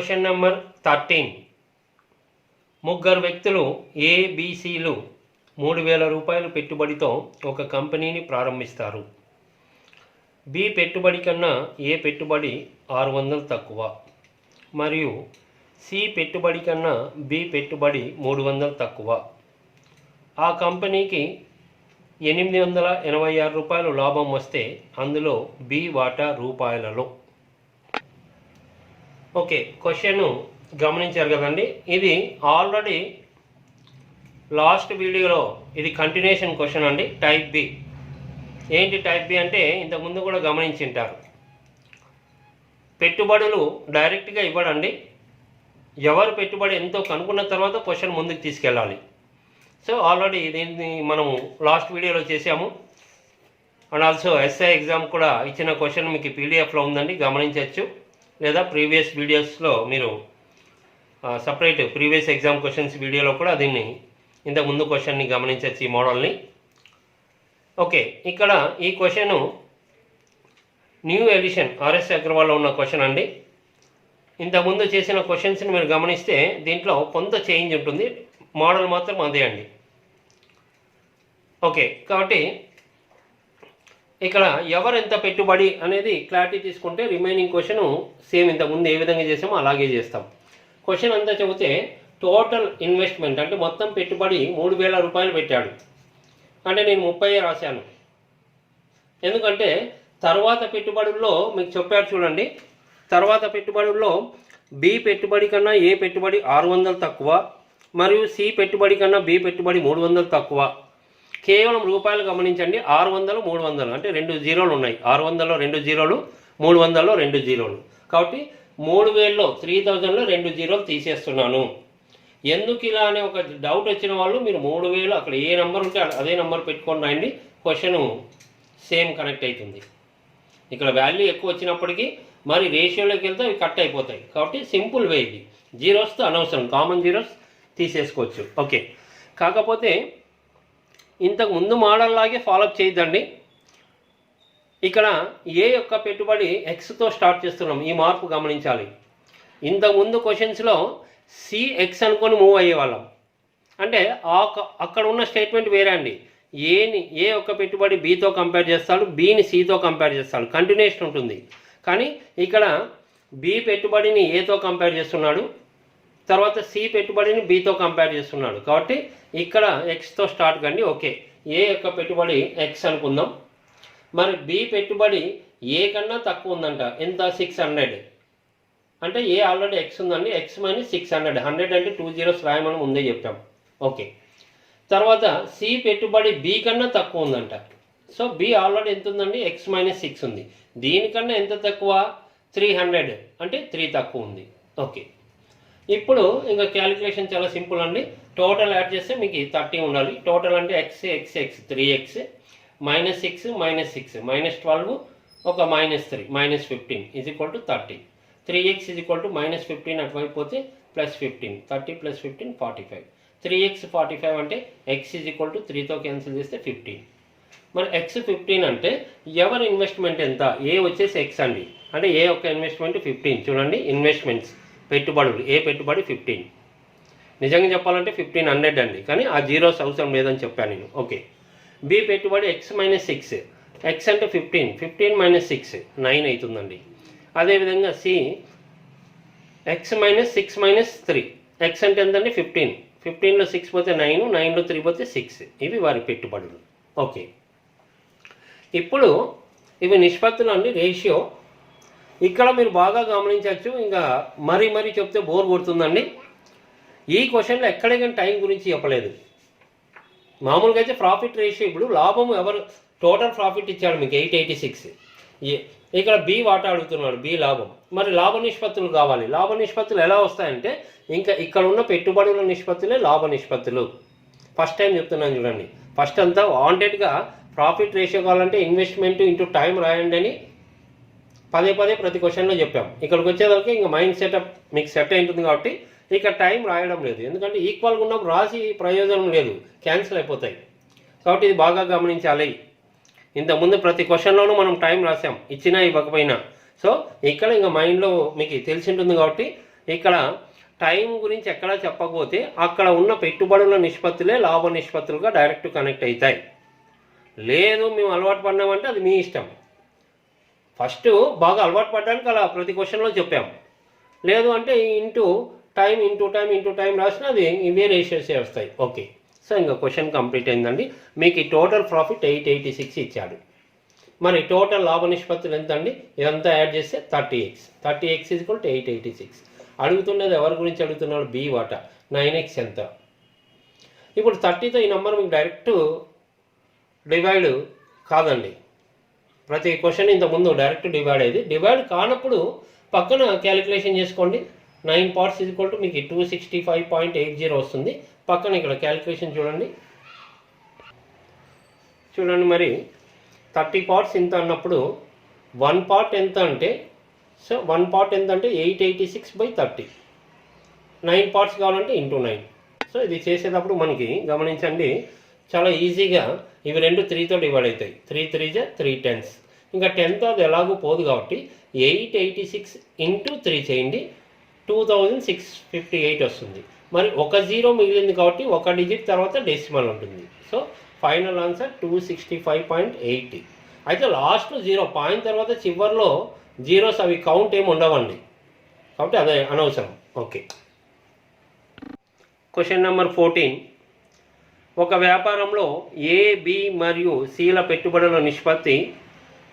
Question number 13. ముగ్గురు వ్యక్తులు ఏబిసిలు 3,000 రూపాయలు పెట్టుబడితో ఒక కంపెనీని ప్రారంభిస్తారు. బి పెట్టుబడి కన్నా ఏ పెట్టుబడి 600 తక్కువ మరియు సి పెట్టుబడి కన్నా బి పెట్టుబడి 300 తక్కువ. ఆ కంపెనీకి 886 రూపాయలు లాభం వస్తే అందులో బి వాటా రూపాయలలో. ఓకే, క్వశ్చన్ గమనించారు కదండి. ఇది ఆల్రెడీ లాస్ట్ వీడియోలో ఇది కంటిన్యూషన్ క్వశ్చన్ అండి. Type B. ఏంటి టైప్ బి అంటే ఇంతకుముందు కూడా గమనించింటారు. పెట్టుబడులు డైరెక్ట్గా ఇవ్వడండి. ఎవరు పెట్టుబడి ఎంతో కనుక్కున్న తర్వాత క్వశ్చన్ ముందుకు తీసుకెళ్ళాలి. సో ఆల్రెడీ దీన్ని మనము లాస్ట్ వీడియోలో చేసాము. అండ్ ఆల్సో ఎస్ఐ ఎగ్జామ్ కూడా ఇచ్చిన క్వశ్చన్ మీకు పీడిఎఫ్లో ఉందండి, గమనించవచ్చు. లేదా ప్రీవియస్ వీడియోస్లో మీరు సపరేట్ ప్రీవియస్ ఎగ్జామ్ క్వశ్చన్స్ వీడియోలో కూడా దీన్ని ఇంతకుముందు క్వశ్చన్ని గమనించవచ్చు, ఈ మోడల్ని. ఓకే, ఇక్కడ ఈ క్వశ్చను న్యూ ఎడిషన్ ఆర్ఎస్ అగ్రవాల్లో ఉన్న క్వశ్చన్ అండి. ఇంతకుముందు చేసిన క్వశ్చన్స్ని మీరు గమనిస్తే దీంట్లో కొంత చేంజ్ ఉంటుంది, మోడల్ మాత్రం అదే అండి. ఓకే, కాబట్టి ఇక్కడ ఎవరెంత పెట్టుబడి అనేది క్లారిటీ తీసుకుంటే రిమైనింగ్ క్వశ్చన్ సేమ్ ఇంతకుముందు ఏ విధంగా చేసామో అలాగే చేస్తాం. క్వశ్చన్ అంతా చెబితే టోటల్ ఇన్వెస్ట్మెంట్ అంటే మొత్తం పెట్టుబడి 3,000 రూపాయలు పెట్టాడు. అంటే నేను 30 రాశాను, ఎందుకంటే తర్వాత పెట్టుబడుల్లో మీకు చెప్పారు చూడండి. తర్వాత పెట్టుబడుల్లో బి పెట్టుబడి కన్నా ఏ పెట్టుబడి 600 తక్కువ మరియు సి పెట్టుబడి కన్నా బి పెట్టుబడి 300 తక్కువ. కేవలం రూపాయలు గమనించండి. 600, 300 అంటే 2 జీరోలు ఉన్నాయి. 600లో 2 జీరోలు, 300లో 2 జీరోలు. కాబట్టి 3,000లో 3,000లో 2 జీరోలు తీసేస్తున్నాను. ఎందుకు ఇలా అనే ఒక డౌట్ వచ్చిన వాళ్ళు మీరు 3,000 అక్కడ ఏ నెంబర్ ఉంటే అదే నెంబర్ పెట్టుకొని రాయండి. క్వశ్చన్ సేమ్ కనెక్ట్ అవుతుంది. ఇక్కడ వాల్యూ ఎక్కువ వచ్చినప్పటికీ మరి రేషియోలోకి వెళ్తే అవి కట్ అయిపోతాయి. కాబట్టి సింపుల్ వే ఇది. జీరోస్తో అనవసరం, కామన్ జీరోస్ తీసేసుకోవచ్చు. ఓకే, కాకపోతే ఇంతకు ముందు మోడల్ లాగే ఫాలోఅప్ చేయొద్దండి. ఇక్కడ ఏ యొక్క పెట్టుబడి ఎక్స్తో స్టార్ట్ చేస్తున్నాం, ఈ మార్పు గమనించాలి. ఇంతకుముందు క్వశ్చన్స్లో సిఎక్స్ అనుకొని మూవ్ అయ్యేవాళ్ళం. అంటే అక్కడ ఉన్న స్టేట్మెంట్ వేరే అండి. ఏ యొక్క పెట్టుబడి బితో కంపేర్ చేస్తాడు, బిని సితో కంపేర్ చేస్తాడు, కంటిన్యూషన్ ఉంటుంది. కానీ ఇక్కడ బి పెట్టుబడిని ఏతో కంపేర్ చేస్తున్నాడు, తర్వాత సి పెట్టుబడిని బితో కంపేర్ చేస్తున్నాడు. కాబట్టి ఇక్కడ ఎక్స్తో స్టార్ట్ కండి. ఓకే, ఏ యొక్క పెట్టుబడి ఎక్స్ అనుకుందాం. మరి బి పెట్టుబడి ఏ కన్నా తక్కువ ఉందంట. ఎంత? 600. అంటే ఏ ఆల్రెడీ ఎక్స్ ఉందండి. X minus 600. 100 అంటే 2 జీరోస్ రాయమని ముందే చెప్పాం. ఓకే, తర్వాత సి పెట్టుబడి బి కన్నా తక్కువ ఉందంట. సో బి ఆల్రెడీ ఎంత ఉందండి? ఎక్స్ మైనస్ 6 ఉంది. దీనికన్నా ఎంత తక్కువ? 300 అంటే 3 తక్కువ ఉంది. ఓకే, ఇప్పుడు ఇంకా క్యాలిక్యులేషన్ చాలా సింపుల్ అండి. టోటల్ యాడ్ చేస్తే మీకు 30 ఉండాలి. టోటల్ అంటే X X X 3x minus 6 minus 6 minus 12 ఒక minus 3 minus 15 is equal to 30. 3x is equal to minus 15 అటువైపు పోతే ప్లస్ 15. 30 ప్లస్ 15 45. 3x 45 అంటే ఎక్స్ ఈజ్ ఈక్వల్ టు 3తో క్యాన్సిల్ చేస్తే 15. మరి ఎక్స్ 15 అంటే ఎవరి ఇన్వెస్ట్మెంట్ ఎంత? ఏ వచ్చేసి ఎక్స్ అండి. అంటే ఏ యొక్క ఇన్వెస్ట్మెంట్ 15. చూడండి, ఇన్వెస్ట్మెంట్స్ పెట్టుబడులు ఏ పెట్టుబడి 15. నిజంగా చెప్పాలంటే 1500 అండి, కానీ ఆ జీరోస్ అవసరం లేదని చెప్పాను నేను. ఓకే, బి పెట్టుబడి ఎక్స్ మైనస్ 6. ఎక్స్ అంటే 15. 15 మైనస్ 6 9 అవుతుందండి. అదేవిధంగా C X minus 6 minus 3. X అంటే ఎంతండి? 15. 15లో 6 పోతే 9, 9లో 3 పోతే 6. ఇవి వారి పెట్టుబడులు. ఓకే, ఇప్పుడు ఇవి నిష్పత్తులు అండి, రేషియో. ఇక్కడ మీరు బాగా గమనించవచ్చు. ఇంకా మరీ చెప్తే బోర్ కొడుతుందండి. ఈ క్వశ్చన్లో ఎక్కడికైనా టైం గురించి చెప్పలేదు. మామూలుగా అయితే ప్రాఫిట్ రేషియో, ఇప్పుడు లాభం ఎవరు టోటల్ ప్రాఫిట్ ఇచ్చాడు మీకు 886. ఇక్కడ బి వాటా అడుగుతున్నాడు, బి లాభం. మరి లాభ నిష్పత్తులు కావాలి. లాభ నిష్పత్తులు ఎలా వస్తాయంటే ఇంకా ఇక్కడ ఉన్న పెట్టుబడుల నిష్పత్తులే లాభ నిష్పత్తులు. ఫస్ట్ టైం చెప్తున్నాను చూడండి. ఫస్ట్ అంతా వాంటెడ్గా ప్రాఫిట్ రేషియో కావాలంటే ఇన్వెస్ట్మెంట్ ఇంటూ టైం రాయండి అని పదే ప్రతి క్వశ్చన్లో చెప్పాం. ఇక్కడికి వచ్చేదానికి ఇంకా మైండ్ సెటప్ మీకు సెట్ అయి ఉంటుంది. కాబట్టి ఇక టైం రాయడం లేదు, ఎందుకంటే ఈక్వల్గా ఉన్నప్పుడు రాసి ప్రయోజనం లేదు, క్యాన్సిల్ అయిపోతాయి. కాబట్టి ఇది బాగా గమనించాలి. ఇంతకుముందు ప్రతి క్వశ్చన్లోనూ మనం టైం రాసాం, ఇచ్చినా ఇవ్వకపోయినా. సో ఇక్కడ ఇంకా మైండ్లో మీకు తెలిసి ఉంటుంది కాబట్టి ఇక్కడ టైం గురించి ఎక్కడా చెప్పకపోతే అక్కడ ఉన్న పెట్టుబడుల నిష్పత్తులే లాభ నిష్పత్తులుగా డైరెక్ట్ కనెక్ట్ అవుతాయి. లేదు మేము అలవాటు పడినామంటే అది మీ ఇష్టం. ఫస్ట్ బాగా అలవాటు పడడానికి అలా ప్రతి క్వశ్చన్లో చెప్పాము. లేదు అంటే ఇంటూ టైం రాసిన అది ఇవే రేషియోసే వస్తాయి. ఓకే, సో ఇంకా క్వశ్చన్ కంప్లీట్ అయిందండి. మీకు ఈ టోటల్ ప్రాఫిట్ 886 ఇచ్చాడు. మరి టోటల్ లాభ నిష్పత్తులు ఎంత అండి? ఇదంతా యాడ్ చేస్తే 30x. 30x = 886. అడుగుతున్నది ఎవరి గురించి అడుగుతున్నాడు? బి వాటా. 9x ఎంత? ఇప్పుడు 30తో ఈ నెంబర్ మీకు డైరెక్ట్ డివైడ్ కాదండి. ప్రతి క్వశ్చన్ ఇంతకుముందు డైరెక్ట్ డివైడ్ అయ్యేది. డివైడ్ కానప్పుడు పక్కన క్యాలిక్యులేషన్ చేసుకోండి. 9 parts = మీకు 265.80 వస్తుంది. పక్కన ఇక్కడ క్యాలిక్యులేషన్ చూడండి. మరి 30 parts ఎంత అన్నప్పుడు 1 part ఎంత అంటే, సో 1 part ఎంత అంటే 886/30. 9 parts కావాలంటే × 9. సో ఇది చేసేటప్పుడు మనకి గమనించండి, చాలా ఈజీగా ఇవి రెండు 3తో డివైడ్ అవుతాయి. 3 3 3 10s. ఇంకా 10తో అది ఎలాగో పోదు కాబట్టి 886 × 3 చేయండి, 2658 వస్తుంది. మరి ఒక 0 మిగిలింది కాబట్టి ఒక డిజిట్ తర్వాత డెసిమల్ ఉంటుంది. So final answer 265.80. అయితే లాస్ట్లో 0 పాయింట్ తర్వాత చివరిలో జీరోస్ అవి కౌంట్ ఏమి ఉండవండి, కాబట్టి అదే అనవసరం. Okay, question number 14. ఒక వ్యాపారంలో ఏ, బి మరియు సిల పెట్టుబడుల నిష్పత్తి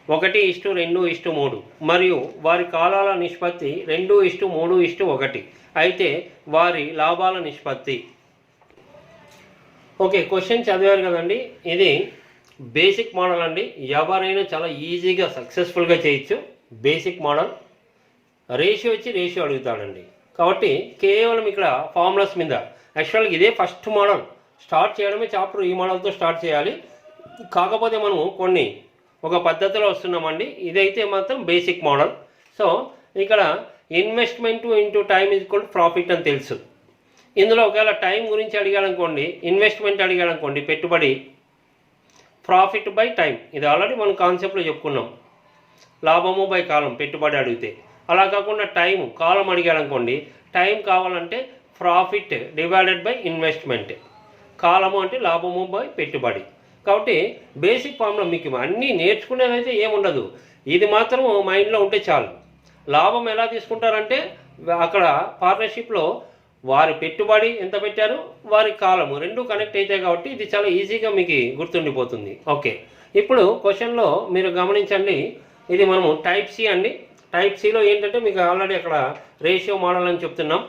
1:2:3 మరియు వారి కాలాల నిష్పత్తి 2:3:1 అయితే వారి లాభాల నిష్పత్తి. ఓకే, క్వశ్చన్ చదివారు కదండి. ఇది బేసిక్ మోడల్ అండి. ఎవరైనా చాలా ఈజీగా సక్సెస్ఫుల్గా చేయొచ్చు. Basic model. రేషియో ఇచ్చి రేషియో అడుగుతాడండి. కాబట్టి కేవలం ఇక్కడ ఫార్ములాస్ మీద. యాక్చువల్గా ఇదే ఫస్ట్ మోడల్. స్టార్ట్ చేయడమే చాప్టర్ ఈ మోడల్తో స్టార్ట్ చేయాలి. కాకపోతే మనము కొన్ని ఒక పద్ధతిలో వస్తున్నామండి. ఇదైతే మాత్రం బేసిక్ మోడల్. సో ఇక్కడ ఇన్వెస్ట్మెంట్ ఇంటూ టైం = ప్రాఫిట్ అని తెలుసు. ఇందులో ఒకవేళ టైం గురించి అడిగాడనుకోండి, ఇన్వెస్ట్మెంట్ అడిగాడనుకోండి, పెట్టుబడి, ప్రాఫిట్ బై టైం. ఇది ఆల్రెడీ మనం కాన్సెప్ట్లో చెప్పుకున్నాం. లాభము బై కాలం పెట్టుబడి అడిగితే. అలా కాకుండా టైం కాలం అడిగాడనుకోండి, టైం కావాలంటే ప్రాఫిట్ డివైడెడ్ బై ఇన్వెస్ట్మెంట్. కాలము అంటే లాభము బై పెట్టుబడి. కాబట్టి బేసిక్ ఫార్ములా మీకు అన్నీ నేర్చుకునేదైతే ఏముండదు, ఇది మాత్రం మైండ్లో ఉంటే చాలు. లాభం ఎలా తీసుకుంటారంటే అక్కడ పార్ట్నర్షిప్లో వారి పెట్టుబడి ఎంత పెట్టారు, వారి కాలము రెండు కనెక్ట్ అవుతాయి కాబట్టి ఇది చాలా ఈజీగా మీకు గుర్తుండిపోతుంది. ఓకే, ఇప్పుడు క్వశ్చన్లో మీరు గమనించండి, ఇది మనము టైప్ సి అండి. టైప్ సిలో ఏంటంటే మీకు ఆల్రెడీ అక్కడ రేషియో మోడల్ అని చెప్తున్నాం.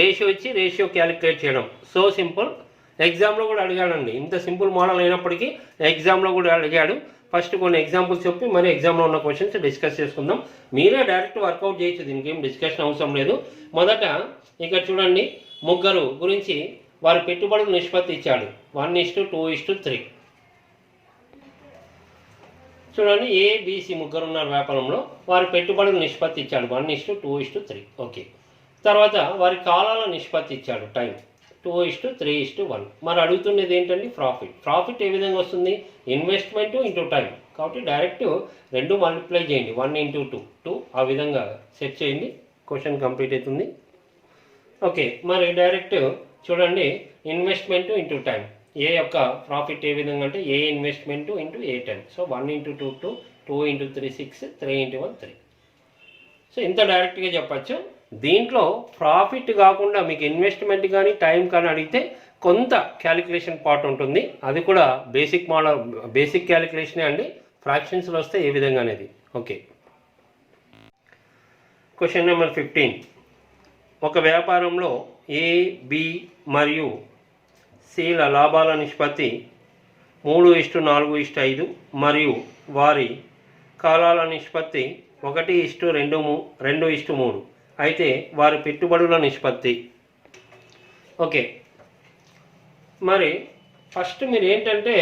రేషియో ఇచ్చి రేషియో క్యాలిక్యులేట్ చేయడం సో సింపుల్. ఎగ్జామ్లో కూడా అడిగాడండి. ఇంత సింపుల్ మోడల్ అయినప్పటికీ ఎగ్జామ్లో కూడా అడిగాడు. ఫస్ట్ కొన్ని ఎగ్జాంపుల్స్ చెప్పి మరి ఎగ్జామ్లో ఉన్న క్వశ్చన్స్ డిస్కస్ చేసుకుందాం. మీరే డైరెక్ట్ వర్కౌట్ చేయొచ్చు, దీనికి ఏం డిస్కషన్ అవసరం లేదు. మొదట ఇక్కడ చూడండి, ముగ్గురు గురించి వారి పెట్టుబడుల నిష్పత్తి ఇచ్చాడు 1:2:3. చూడండి, ఏబిసి ముగ్గురు ఉన్నారు వ్యాపారంలో, వారి పెట్టుబడుల నిష్పత్తి ఇచ్చాడు 1:2:3. ఓకే, తర్వాత వారి కాలాల నిష్పత్తి ఇచ్చాడు టైం 2:3:1. మరి అడుగుతున్నది ఏంటండి? ప్రాఫిట్ ఏ విధంగా వస్తుంది? Investment into time. కాబట్టి డైరెక్ట్ 2 మల్టిప్లై చేయండి, 1 × 2 ఆ విధంగా సెట్ చేయండి, క్వశ్చన్ కంప్లీట్ అవుతుంది. ఓకే, మరి డైరెక్ట్ చూడండి, ఇన్వెస్ట్మెంట్ ఇంటూ టైం. ఏ యొక్క ప్రాఫిట్ ఏ విధంగా అంటే ఏ ఇన్వెస్ట్మెంట్ ఇంటూ ఏ టైం. సో 1 × 2 2, 2 × 3 6, 3 × 1 3. సో ఇంత డైరెక్ట్గా చెప్పచ్చు. దీంట్లో ప్రాఫిట్ కాకుండా మీకు ఇన్వెస్ట్మెంట్ కానీ టైం కానీ అడిగితే కొంత క్యాలిక్యులేషన్ పార్ట్ ఉంటుంది. అది కూడా బేసిక్ మోడల్, బేసిక్ క్యాలిక్యులేషనే అండి. ఫ్రాక్షన్స్లో వస్తే ఏ విధంగా అనేది. Okay, question number 15. ఒక వ్యాపారంలో ఏ, బి మరియు సిల లాభాల నిష్పత్తి 3:4:5 మరియు వారి కాలాల నిష్పత్తి 1:2:3 అయితే వారి పెట్టుబడుల నిష్పత్తి. ఓకే, మరి ఫస్ట్ మీరు ఏంటంటే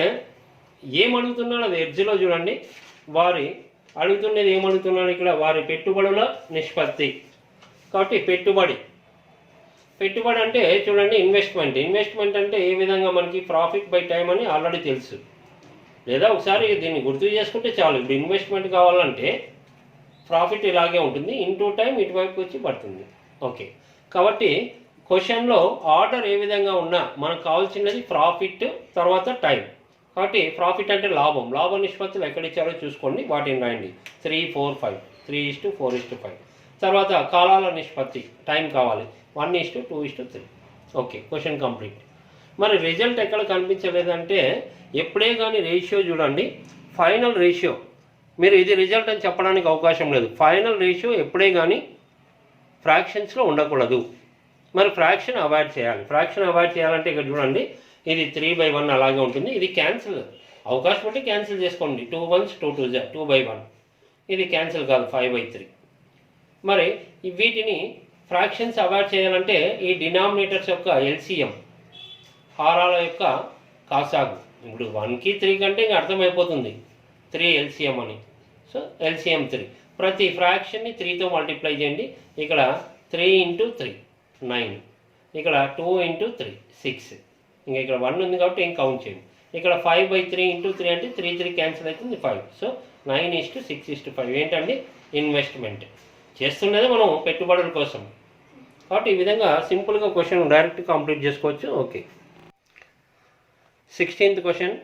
ఏమడుగుతున్నాడు అది ఎడ్జ్లో చూడండి. వారి అడుగుతున్నది ఏమడుగుతున్నాడు ఇక్కడ? వారి పెట్టుబడుల నిష్పత్తి. కాబట్టి పెట్టుబడి అంటే చూడండి ఇన్వెస్ట్మెంట్ అంటే ఏ విధంగా మనకి ప్రాఫిట్ బై టైం అని ఆల్రెడీ తెలుసు, లేదా ఒకసారి దీన్ని గుర్తు చేసుకుంటే చాలు. ఇప్పుడు ఇన్వెస్ట్మెంట్ కావాలంటే ప్రాఫిట్ ఇలాగే ఉంటుంది, ఇంటూ టైం ఇటువైపు వచ్చి పడుతుంది. ఓకే, కాబట్టి క్వశ్చన్లో ఆర్డర్ ఏ విధంగా ఉన్నా మనకు కావాల్సినది ప్రాఫిట్ తర్వాత టైం. కాబట్టి ప్రాఫిట్ అంటే లాభం, లాభ నిష్పత్తులు ఎక్కడ ఇచ్చారో చూసుకోండి, వాటిని రాయండి. 3, 4, 5, 3:4:5. తర్వాత కాలాల నిష్పత్తి టైం కావాలి, 1:2:3. Okay, question complete. మరి రిజల్ట్ ఎక్కడ కనిపించలేదంటే ఎప్పుడే కానీ రేషియో చూడండి, ఫైనల్ రేషియో మీరు ఇది రిజల్ట్ అని చెప్పడానికి అవకాశం లేదు. ఫైనల్ రేషియో ఎప్పుడే కానీ ఫ్రాక్షన్స్లో ఉండకూడదు. మరి ఫ్రాక్షన్ అవాయిడ్ చేయాలి. ఫ్రాక్షన్ అవాయిడ్ చేయాలంటే ఇక్కడ చూడండి, ఇది 3/1 అలాగే ఉంటుంది. ఇది క్యాన్సిల్ అవకాశం ఉంటే క్యాన్సిల్ చేసుకోండి. 2 1s 2 2s 2/1. ఇది క్యాన్సిల్ కాదు, 5/3. మరి వీటిని ఫ్రాక్షన్స్ అవాయిడ్ చేయాలంటే ఈ డినామినేటర్స్ యొక్క ఎల్సిఎం, హారాల యొక్క కాసాగు. ఇప్పుడు 1కి 3 కంటే ఇంకా అర్థమైపోతుంది 3 ఎల్సిఎం అని. So LCM 3. ప్రతి ఫ్రాక్షన్ని 3తో మల్టిప్లై చేయండి. ఇక్కడ 3 × 3 9, ఇక్కడ 2 × 3 6, ఇంకా ఇక్కడ 1 ఉంది కాబట్టి ఏం కౌంట్ చేయండి. ఇక్కడ 5/3 × 3 అంటే 3 3 క్యాన్సిల్ అవుతుంది 5. సో 9:6:5 ఏంటండి? ఇన్వెస్ట్మెంట్ చేస్తున్నది మనం పెట్టుబడుల కోసం. కాబట్టి ఈ విధంగా సింపుల్గా క్వశ్చన్ డైరెక్ట్ కంప్లీట్ చేసుకోవచ్చు. Okay, 16th question.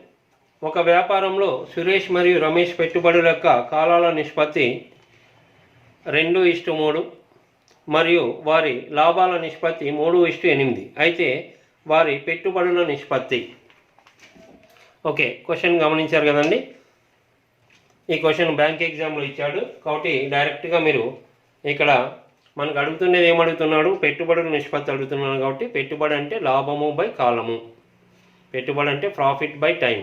ఒక వ్యాపారంలో సురేష్ మరియు రమేష్ పెట్టుబడుల యొక్క కాలాల నిష్పత్తి 2:3 మరియు వారి లాభాల నిష్పత్తి 3:8. అయితే వారి పెట్టుబడుల నిష్పత్తి. ఓకే, క్వశ్చన్ గమనించారు కదండి. ఈ క్వశ్చన్ బ్యాంక్ ఎగ్జామ్లో ఇచ్చాడు కాబట్టి డైరెక్ట్గా మీరు ఇక్కడ మనకు అడుగుతున్నది ఏమడుగుతున్నాడు? పెట్టుబడుల నిష్పత్తి అడుగుతున్నాడు. కాబట్టి పెట్టుబడి అంటే లాభము బై కాలము, పెట్టుబడి అంటే ప్రాఫిట్ బై టైం.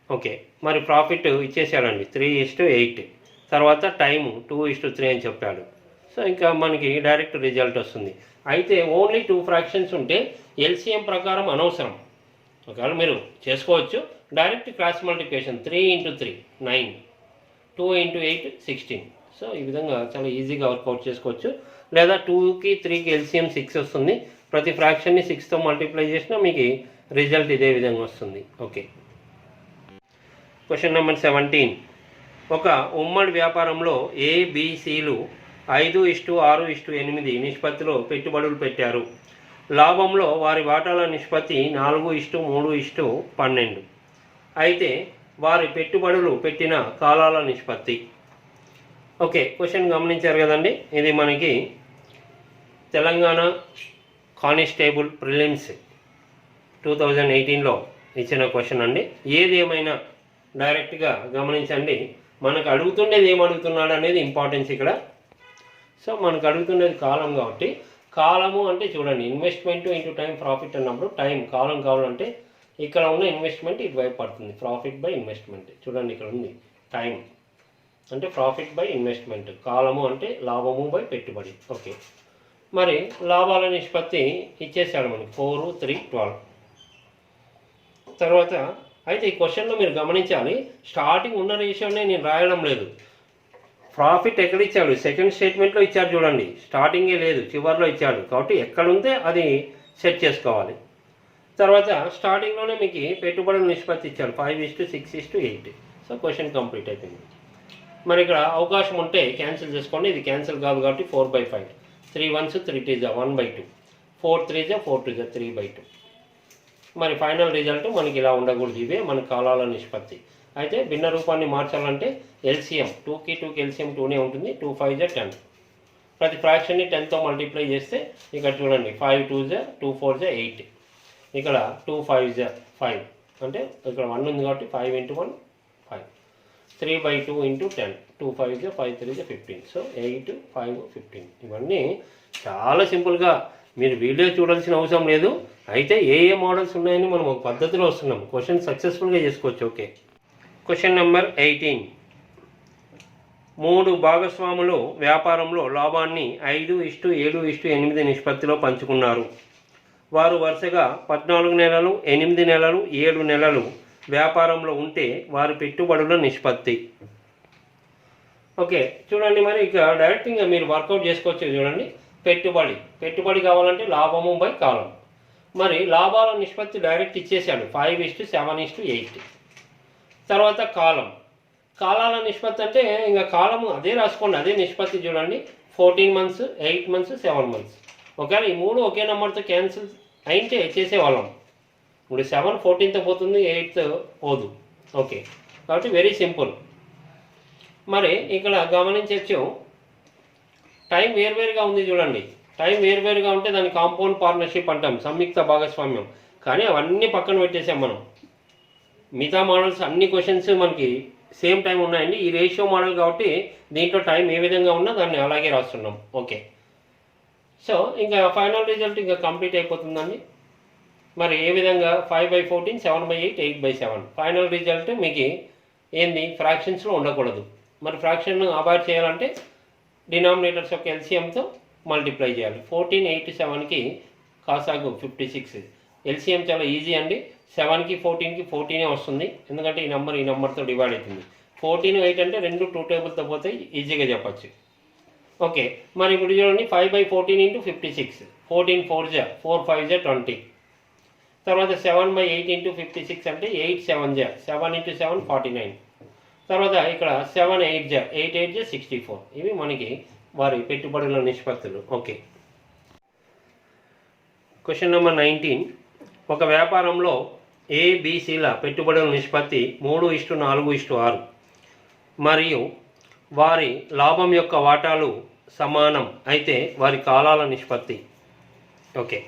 ఓకే, మరి ప్రాఫిట్ ఇచ్చేసాడండి 3:8, తర్వాత టైము 2:3 అని చెప్పాడు. సో ఇంకా మనకి డైరెక్ట్ రిజల్ట్ వస్తుంది. అయితే ఓన్లీ 2 ఫ్రాక్షన్స్ ఉంటే ఎల్సిఎం ప్రకారం అనవసరం. ఒకవేళ మీరు చేసుకోవచ్చు డైరెక్ట్ క్రాస్ మల్టిప్లికేషన్. 3 × 3 9, 2 × 8 16. సో ఈ విధంగా చాలా ఈజీగా వర్కౌట్ చేసుకోవచ్చు. లేదా 2కి 3కి ఎల్సిఎం 6 వస్తుంది. ప్రతి ఫ్రాక్షన్ని 6తో మల్టిప్లై చేసినా మీకు రిజల్ట్ ఇదే విధంగా వస్తుంది. Okay, question number 17. ఒక ఉమ్మడి వ్యాపారంలో ABCలు 5:6:8 నిష్పత్తిలో పెట్టుబడులు పెట్టారు. లాభంలో వారి వాటాల నిష్పత్తి 4:3:12. అయితే వారి పెట్టుబడులు పెట్టిన కాలాల నిష్పత్తి. ఓకే, క్వశ్చన్ గమనించారు కదండి. ఇది మనకి తెలంగాణ కానిస్టేబుల్ ప్రిలిమ్స్ 2018లో ఇచ్చిన క్వశ్చన్ అండి. ఏది ఏమైనా డైరెక్ట్గా గమనించండి. మనకు అడుగుతుండేది ఏమడుగుతున్నాడు అనేది ఇంపార్టెన్స్ ఇక్కడ. సో మనకు అడుగుతుండేది కాలం కాబట్టి కాలము అంటే చూడండి, ఇన్వెస్ట్మెంట్ ఇంటూ టైం ప్రాఫిట్ అన్నప్పుడు టైం కాలం కావాలంటే ఇక్కడ ఉన్న ఇన్వెస్ట్మెంట్ ఇటువైపు పడుతుంది. ప్రాఫిట్ బై ఇన్వెస్ట్మెంట్ చూడండి, ఇక్కడ ఉంది టైం అంటే ప్రాఫిట్ బై ఇన్వెస్ట్మెంట్, కాలము అంటే లాభము బై పెట్టుబడి. ఓకే, మరి లాభాల నిష్పత్తి ఇచ్చేసాడు మనకి 4 3 12. తర్వాత అయితే ఈ క్వశ్చన్లో మీరు గమనించాలి, స్టార్టింగ్ ఉన్న రేషియోనే నేను రాయడం లేదు. ప్రాఫిట్ ఎక్కడ ఇచ్చాడు? సెకండ్ స్టేట్మెంట్లో ఇచ్చాడు చూడండి, స్టార్టింగే లేదు, చివరిలో ఇచ్చాడు. కాబట్టి ఎక్కడ ఉంటే అది సెట్ చేసుకోవాలి. తర్వాత స్టార్టింగ్లోనే మీకు పెట్టుబడుల నిష్పత్తి ఇచ్చాడు 5:6:8. సో క్వశ్చన్ కంప్లీట్ అయిపోయింది. మరి ఇక్కడ అవకాశం ఉంటే క్యాన్సిల్ చేసుకోండి. ఇది క్యాన్సిల్ కాదు కాబట్టి 4/5. 3 1s 3 2s 1/2. 4 3s 4 2s 3/2. మరి ఫైనల్ రిజల్ట్ మనకి ఇలా ఉండకూడదు. ఇవే మన కాలాల నిష్పత్తి. అయితే భిన్న రూపాన్ని మార్చాలంటే ఎల్సిఎం 2కి 2కి ఎల్సిఎం 2నే ఉంటుంది. 2 5s 10. ప్రతి ఫ్రాక్షన్ని 10తో మల్టిప్లై చేస్తే ఇక్కడ చూడండి 5 2s 2 4s 8. ఇక్కడ 2 5s 5 అంటే ఇక్కడ 1 ఉంది కాబట్టి 5 × 1 5. 3/2 × 10. 2 5s 5 3s 15. సో 8 5 15. ఇవన్నీ చాలా సింపుల్గా మీరు వీడియో చూడాల్సిన అవసరం లేదు. అయితే ఏ మోడల్స్ ఉన్నాయని మనం ఒక పద్ధతిలో వస్తున్నాం. క్వశ్చన్ సక్సెస్ఫుల్గా చేసుకోవచ్చు. Okay, question number 18. 3 భాగస్వాములు వ్యాపారంలో లాభాన్ని 5:7:8 నిష్పత్తిలో పంచుకున్నారు. వారు వరుసగా 14 నెలలు 8 నెలలు 7 నెలలు వ్యాపారంలో ఉంటే వారి పెట్టుబడుల నిష్పత్తి. ఓకే, చూడండి మరి ఇక డైరెక్ట్గా మీరు వర్కౌట్ చేసుకోవచ్చు. చూడండి, పెట్టుబడి కావాలంటే లాభము బై కాలం. మరి లాభాల నిష్పత్తి డైరెక్ట్ ఇచ్చేసాడు 5:7:8. తర్వాత కాలాల నిష్పత్తి అంటే ఇంకా కాలము అదే రాసుకోండి, అదే నిష్పత్తి చూడండి 14 months, 8 months, 7 months. ఒకవేళ ఈ మూడు ఒకే నెంబర్తో క్యాన్సిల్ అయితే చేసేవాళ్ళం. ఇప్పుడు 7 14th పోతుంది, 8th పోదు. ఓకే, కాబట్టి వెరీ సింపుల్. మరి ఇక్కడ గమనించవచ్చు, టైం వేరువేరుగా ఉంది చూడండి. టైం వేరువేరుగా ఉంటే దాన్ని కాంపౌండ్ పార్ట్నర్షిప్ అంటాం, సంయుక్త భాగస్వామ్యం. కానీ అవన్నీ పక్కన పెట్టేసాం మనం. మిగతా మోడల్స్ అన్ని క్వశ్చన్స్ మనకి సేమ్ టైం ఉన్నాయండి. ఈ రేషియో మోడల్ కాబట్టి దీంట్లో టైం ఏ విధంగా ఉన్నా దాన్ని అలాగే రాస్తున్నాం. ఓకే, సో ఇంకా ఫైనల్ రిజల్ట్ ఇంకా కంప్లీట్ అయిపోతుందండి. మరి ఏ విధంగా 5/14, 7/8, 8/7 ఫైనల్ రిజల్ట్ మీకు ఏంది, ఫ్రాక్షన్స్లో ఉండకూడదు. మరి ఫ్రాక్షన్ అవాయిడ్ చేయాలంటే డినామినేటర్స్ యొక్క ఎల్సిఎంతో మల్టిప్లై చేయాలి. 14, 8, 7కి కాసాగు 56. ఎల్సిఎం చాలా ఈజీ అండి. 7కి 14కి 14 వస్తుంది, ఎందుకంటే ఈ నెంబర్తో డివైడ్ అవుతుంది. 14, 8 అంటే 2 2 టేబుల్తో పోతే ఈజీగా చెప్పచ్చు. ఓకే, మరి ఇప్పుడు చూడండి, 5/14 × 56, 14 4 4 5 20. తర్వాత 7/8 × 56 అంటే 8 7 7 × 7 49. తర్వాత ఇక్కడ 7 8 8 8 64. ఇవి మనకి వారి పెట్టుబడుల నిష్పత్తులు. Okay, question number 19. ఒక వ్యాపారంలో ఏబిసిల పెట్టుబడుల నిష్పత్తి 3:4:6 మరియు వారి లాభం యొక్క వాటాలు సమానం అయితే వారి కాలాల నిష్పత్తి. ఓకే,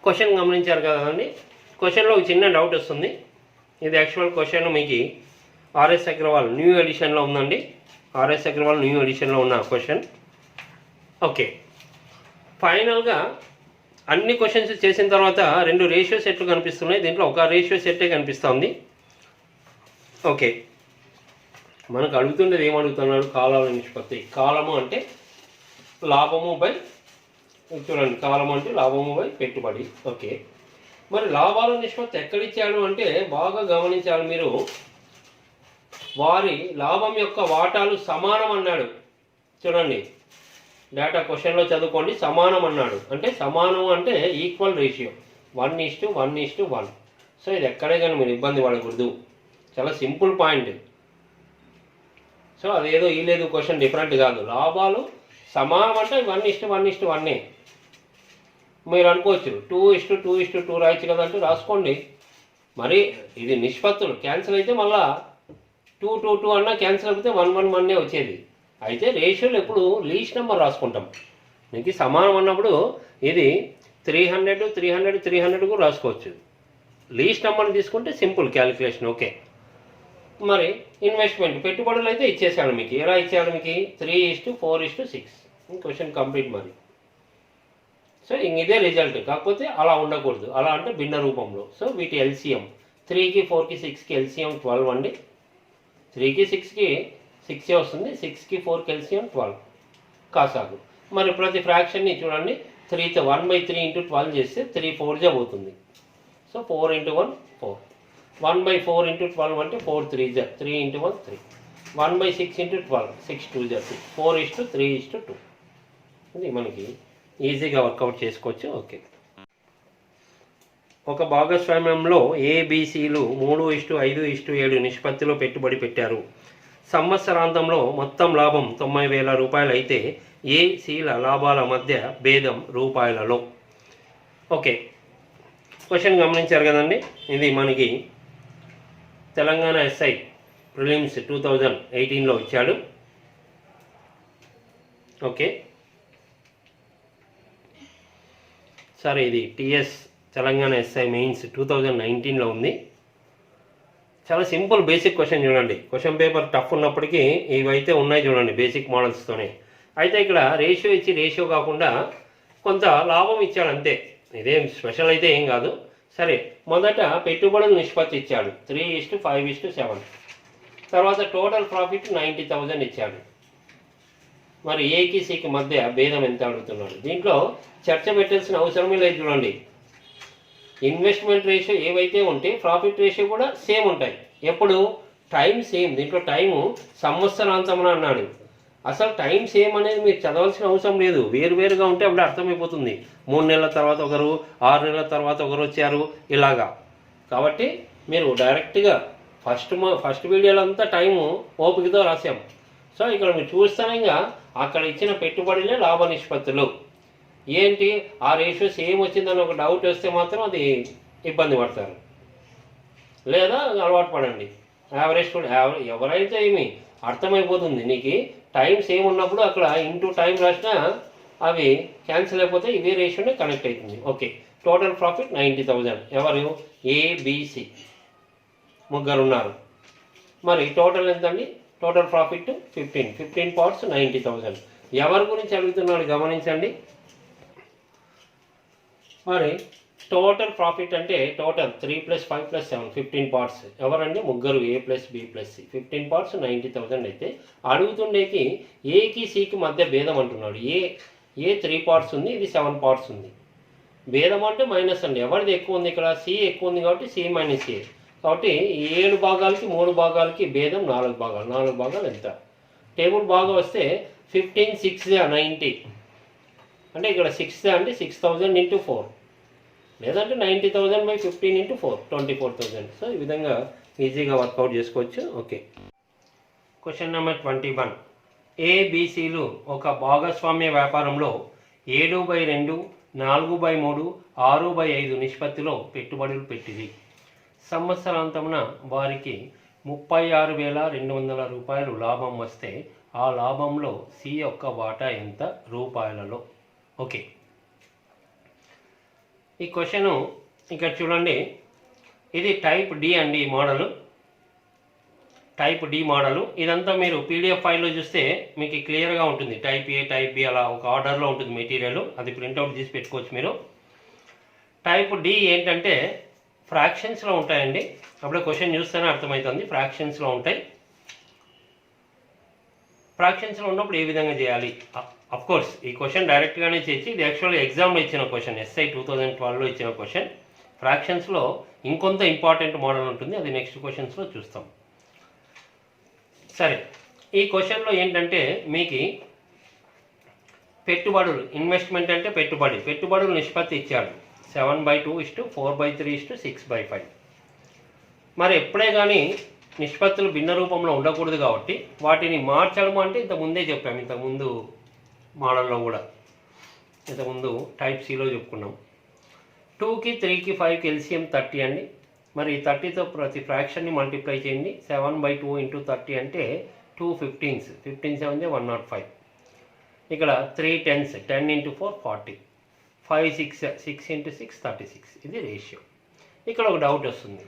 క్వశ్చన్ గమనించారు కదండి. క్వశ్చన్లో ఒక చిన్న డౌట్ వస్తుంది. ఇది యాక్చువల్ క్వశ్చన్ మీకు ఆర్ఎస్ అగ్రవాల్ న్యూ ఎడిషన్లో ఉందండి. ఆర్ఎస్ అగ్రవాల్ న్యూ ఎడిషన్లో ఉన్న క్వశ్చన్. ఓకే, ఫైనల్గా అన్ని క్వశ్చన్స్ చేసిన తర్వాత 2 రేషియో సెట్లు కనిపిస్తున్నాయి. దీంట్లో ఒక రేషియో సెట్టే కనిపిస్తుంది. ఓకే, మనకు అడుగుతుండేది ఏమడుగుతున్నాడు, కాలాల నిష్పత్తి. కాలము అంటే లాభము బై, చూడండి, కాలము అంటే లాభము బై పెట్టుబడి. ఓకే, మరి లాభాల నిష్పత్తి ఎక్కడిచ్చాడు అంటే బాగా గమనించాలి మీరు. వారి లాభం యొక్క వాటాలు సమానం అన్నాడు. చూడండి, డేటా క్వశ్చన్లో చదువుకోండి. సమానం అన్నాడు అంటే సమానం అంటే ఈక్వల్ రేషియో, 1:1:1. సో ఇది ఎక్కడే కానీ మీరు ఇబ్బంది పడకూడదు. చాలా సింపుల్ పాయింట్. సో అదేదో ఈ లేదు క్వశ్చన్ డిఫరెంట్ కాదు. లాభాలు సమానం అంటే 1:1:1. మీరు అనుకోవచ్చు 2:2:2 రాయొచ్చు కదా అంటే రాసుకోండి. మరి ఇది నిష్పత్తులు క్యాన్సిల్ అయితే మళ్ళా 2:2:2 అన్నా క్యాన్సిల్ అయిపోతే 1:1:1 వచ్చేది. అయితే రేషియోలు ఎప్పుడు లీస్ట్ నెంబర్ రాసుకుంటాం. మీకు సమానం అన్నప్పుడు ఇది 300 300 300 కూడా రాసుకోవచ్చు. లీస్ట్ నెంబర్ని తీసుకుంటే సింపుల్ క్యాలిక్యులేషన్. ఓకే, మరి ఇన్వెస్ట్మెంట్ పెట్టుబడులు అయితే ఇచ్చేసాడు మీకు. ఎలా ఇచ్చాడు మీకు, 3:4:6. Question complete. మరి సో ఇదే రిజల్ట్. కాకపోతే అలా ఉండకూడదు. అలా అంటే భిన్న రూపంలో. సో వీటి ఎల్సిఎం 3కి 4కి 6కి ఎల్సిఎం 12 అండి. 3కి 6కి 6 వస్తుంది, 6కి 4కి ఎల్సిఎం 12 కాసాగు. మరి ప్రతి ఫ్రాక్షన్ని చూడండి, 3తో 1/3 × 12 చేస్తే 3 4 పోతుంది. సో 4 × 1 4. 1/4 × 12 అంటే 4 3 3 × 1 3. 1/6 × 12 6 2 2. 4:3:2. ఇది మనకి ఈజీగా వర్కౌట్ చేసుకోవచ్చు. ఓకే, ఒక భాగస్వామ్యంలో ఏబిసిలు 3:5:7 నిష్పత్తిలో పెట్టుబడి పెట్టారు. సంవత్సరాంతంలో మొత్తం లాభం 90,000 రూపాయలు అయితే ఏసీల లాభాల మధ్య భేదం రూపాయలలో. ఓకే, క్వశ్చన్ గమనించారు కదండి. ఇది మనకి తెలంగాణ ఎస్ఐ ప్రిలిమ్స్ 2018లో ఇచ్చాడు. ఓకే, సరే, ఇది టిఎస్ తెలంగాణ ఎస్ఐ మెయిన్స్ 2019లో ఉంది. చాలా సింపుల్ బేసిక్ క్వశ్చన్. చూడండి, క్వశ్చన్ పేపర్ టఫ్ ఉన్నప్పటికీ ఇవైతే ఉన్నాయి చూడండి, బేసిక్ మోడల్స్తోనే. అయితే ఇక్కడ రేషియో ఇచ్చి రేషియో కాకుండా కొంత లాభం ఇచ్చాడు అంతే. ఇదేం స్పెషల్ అయితే ఏం కాదు. సరే, మొదట పెట్టుబడుల నిష్పత్తి ఇచ్చాడు 3:5:7. తర్వాత టోటల్ ప్రాఫిట్ 90,000 ఇచ్చాడు. మరి ఏకి సికి మధ్య భేదం ఎంత అడుగుతున్నాడు. దీంట్లో చర్చ పెట్టాల్సిన అవసరమే లేదు. చూడండి, ఇన్వెస్ట్మెంట్ రేషియో ఏవైతే ఉంటే ప్రాఫిట్ రేషియో కూడా సేమ్ ఉంటాయి. ఎప్పుడు టైం సేమ్. దీంట్లో టైము సంవత్సరాంతమున అన్నాడు. అసలు టైం సేమ్ అనేది మీరు చదవాల్సిన అవసరం లేదు. వేరువేరుగా ఉంటే అప్పుడు అర్థమైపోతుంది. 3 నెలల తర్వాత ఒకరు, 6 నెలల తర్వాత ఒకరు వచ్చారు, ఇలాగా. కాబట్టి మీరు డైరెక్ట్గా ఫస్ట్ వీడియోలో అంతా టైము ఓపికతో రాసాం. సో ఇక్కడ మీరు చూస్తేనే అక్కడ ఇచ్చిన పెట్టుబడులే లాభ నిష్పత్తులు. ఏంటి ఆ రేషియో సేమ్ వచ్చిందని ఒక డౌట్ వస్తే మాత్రం అది ఇబ్బంది పడతారు, లేదా అలవాటు పడండి. యావరేజ్ కూడా ఎవరైతే ఏమి అర్థమైపోతుంది, నీకు టైం సేమ్ ఉన్నప్పుడు అక్కడ ఇంటూ టైం రాసినా అవి క్యాన్సిల్ అయిపోతే ఇదే రేషియోనే కనెక్ట్ అవుతుంది. Okay, total profit 90,000. ఎవరు? ఏబిసి ముగ్గురు ఉన్నారు. మరి టోటల్ ఎంతండి? Total profit 15 parts 90,000. ఎవరి గురించి అడుగుతున్నాడు గమనించండి. మరి టోటల్ ప్రాఫిట్ అంటే టోటల్ 3 + 5 + 7 15 పార్ట్స్. ఎవరండి? ముగ్గురు, A + B + C. 15 పార్ట్స్ 90,000 అయితే అడుగుతుండేకి ఏకి సికి మధ్య భేదం అంటున్నాడు. ఏ 3 పార్ట్స్ ఉంది, ఇది 7 పార్ట్స్ ఉంది. భేదం అంటే మైనస్ అండి. ఎవరిది ఎక్కువ ఉంది? ఇక్కడ సి ఎక్కువ ఉంది కాబట్టి C - A. కాబట్టి 7 భాగాలకి 3 భాగాలకి భేదం 4 భాగాలు. 4 భాగాలు ఎంత? టేబుల్ బాగా వస్తే 15 6 90 అంటే ఇక్కడ 6 అంటే 6,000 × 4, లేదంటే 90,000 / 15 × 4 24,000. సో ఈ విధంగా ఈజీగా వర్కౌట్ చేసుకోవచ్చు. Okay, question number 21. ఏబిసిలు ఒక భాగస్వామ్య వ్యాపారంలో 7/2, 4/3, 6/5 నిష్పత్తిలో పెట్టుబడులు పెట్టింది. సంవత్సరాంతమున వారికి 36,200 రూపాయలు లాభం వస్తే ఆ లాభంలో సి యొక్క వాటా ఎంత రూపాయలలో? ఓకే, ఈ క్వశ్చను ఇక్కడ చూడండి. ఇది టైప్ డి అండి. ఈ మోడలు టైప్ డి మోడలు. ఇదంతా మీరు పీడిఎఫ్ ఫైల్లో చూస్తే మీకు క్లియర్గా ఉంటుంది. టైప్ ఏ, టైప్ బి అలా ఒక ఆర్డర్లో ఉంటుంది మెటీరియల్. అది ప్రింట్అవుట్ తీసి పెట్టుకోవచ్చు మీరు. టైప్ డి ఏంటంటే ఫ్రాక్షన్స్లో ఉంటాయండి. అప్పుడే క్వశ్చన్ చూస్తేనే అర్థమవుతుంది. ఫ్రాక్షన్స్లో ఉంటాయి. ఫ్రాక్షన్స్లో ఉన్నప్పుడు ఏ విధంగా చేయాలి? కోర్స్ ఈ క్వశ్చన్ డైరెక్ట్గానే చేసి ఇది యాక్చువల్గా ఎగ్జామ్లో ఇచ్చిన క్వశ్చన్, SI 2012లో ఇచ్చిన క్వశ్చన్. ఫ్రాక్షన్స్లో ఇంకొంత ఇంపార్టెంట్ మోడల్ ఉంటుంది, అది నెక్స్ట్ క్వశ్చన్స్లో చూస్తాం. సరే, ఈ క్వశ్చన్లో ఏంటంటే మీకు పెట్టుబడులు, ఇన్వెస్ట్మెంట్ అంటే పెట్టుబడులు నిష్పత్తి ఇచ్చాడు. 7/2 4/3 6/5. మరి ఎప్పుడే కానీ నిష్పత్తులు భిన్న రూపంలో ఉండకూడదు కాబట్టి వాటిని మార్చడం అంటే ఇంతకుముందే చెప్పాము. ఇంతకుముందు మోడల్లో కూడా ఇంతకుముందు టైప్ సిలో చెప్పుకున్నాం. 2కి 3కి 5కి ఎల్సిఎం 30 అండి. మరి 30తో ప్రతి ఫ్రాక్షన్ని మల్టిప్లై చేయండి. 7/2 × 30 అంటే 2 15s. 15 7 105. ఇక్కడ 3 10s. 10 × 4 40. 5 6 6 × 6 36. ఇది రేషియో. ఇక్కడ ఒక డౌట్ వస్తుంది.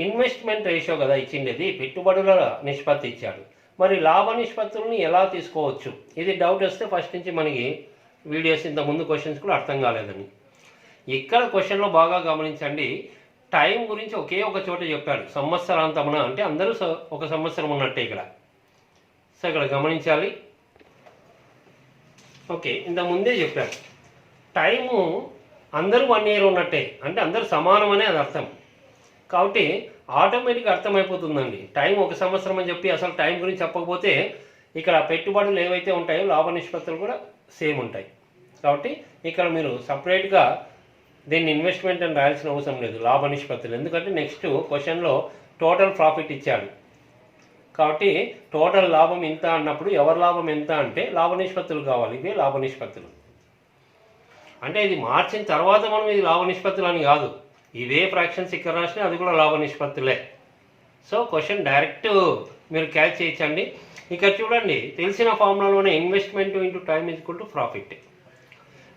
ఇన్వెస్ట్మెంట్ రేషియో కదా ఇచ్చిండేది, పెట్టుబడుల నిష్పత్తి ఇచ్చాడు. మరి లాభ నిష్పత్తులను ఎలా తీసుకోవచ్చు? ఇది డౌట్ వస్తే ఫస్ట్ నుంచి మనకి వీడియోస్ ఇంతకుముందు క్వశ్చన్స్ కూడా అర్థం కాలేదని. ఇక్కడ క్వశ్చన్లో బాగా గమనించండి. టైం గురించి ఒకే ఒక చోట చెప్పాడు. సంవత్సరాంతమున అంటే అందరూ ఒక సంవత్సరం ఉన్నట్టే ఇక్కడ. సో ఇక్కడ గమనించాలి. ఓకే, ఇంతకుముందే చెప్పాడు. టైము అందరూ 1 year ఉన్నట్టే అంటే అందరూ సమానమనే అది అర్థం. కాబట్టి ఆటోమేటిక్గా అర్థమైపోతుందండి. టైం 1 సంవత్సరం అని చెప్పి అసలు టైం గురించి చెప్పకపోతే ఇక్కడ పెట్టుబడులు ఏవైతే ఉంటాయో లాభ నిష్పత్తులు కూడా సేమ్ ఉంటాయి. కాబట్టి ఇక్కడ మీరు సపరేట్గా దీన్ని ఇన్వెస్ట్మెంట్ అని రాయాల్సిన అవసరం లేదు, లాభ నిష్పత్తులు. ఎందుకంటే నెక్స్ట్ క్వశ్చన్లో టోటల్ ప్రాఫిట్ ఇచ్చాడు కాబట్టి టోటల్ లాభం ఇంత అన్నప్పుడు ఎవరి లాభం ఎంత అంటే లాభ నిష్పత్తులు కావాలి. ఇవే లాభ నిష్పత్తులు. అంటే ఇది మార్చిన తర్వాత మనం ఇది లాభ నిష్పత్తులు అని కాదు, ఇవే ఫ్రాక్షన్స్ ఇక్కడ రాసినా అది కూడా లాభ నిష్పత్తులే. సో క్వశ్చన్ డైరెక్ట్ మీరు క్యాచ్ చేయొచ్చండి. ఇక్కడ చూడండి, తెలిసిన ఫార్ములాలోనే investment into time equal to profit.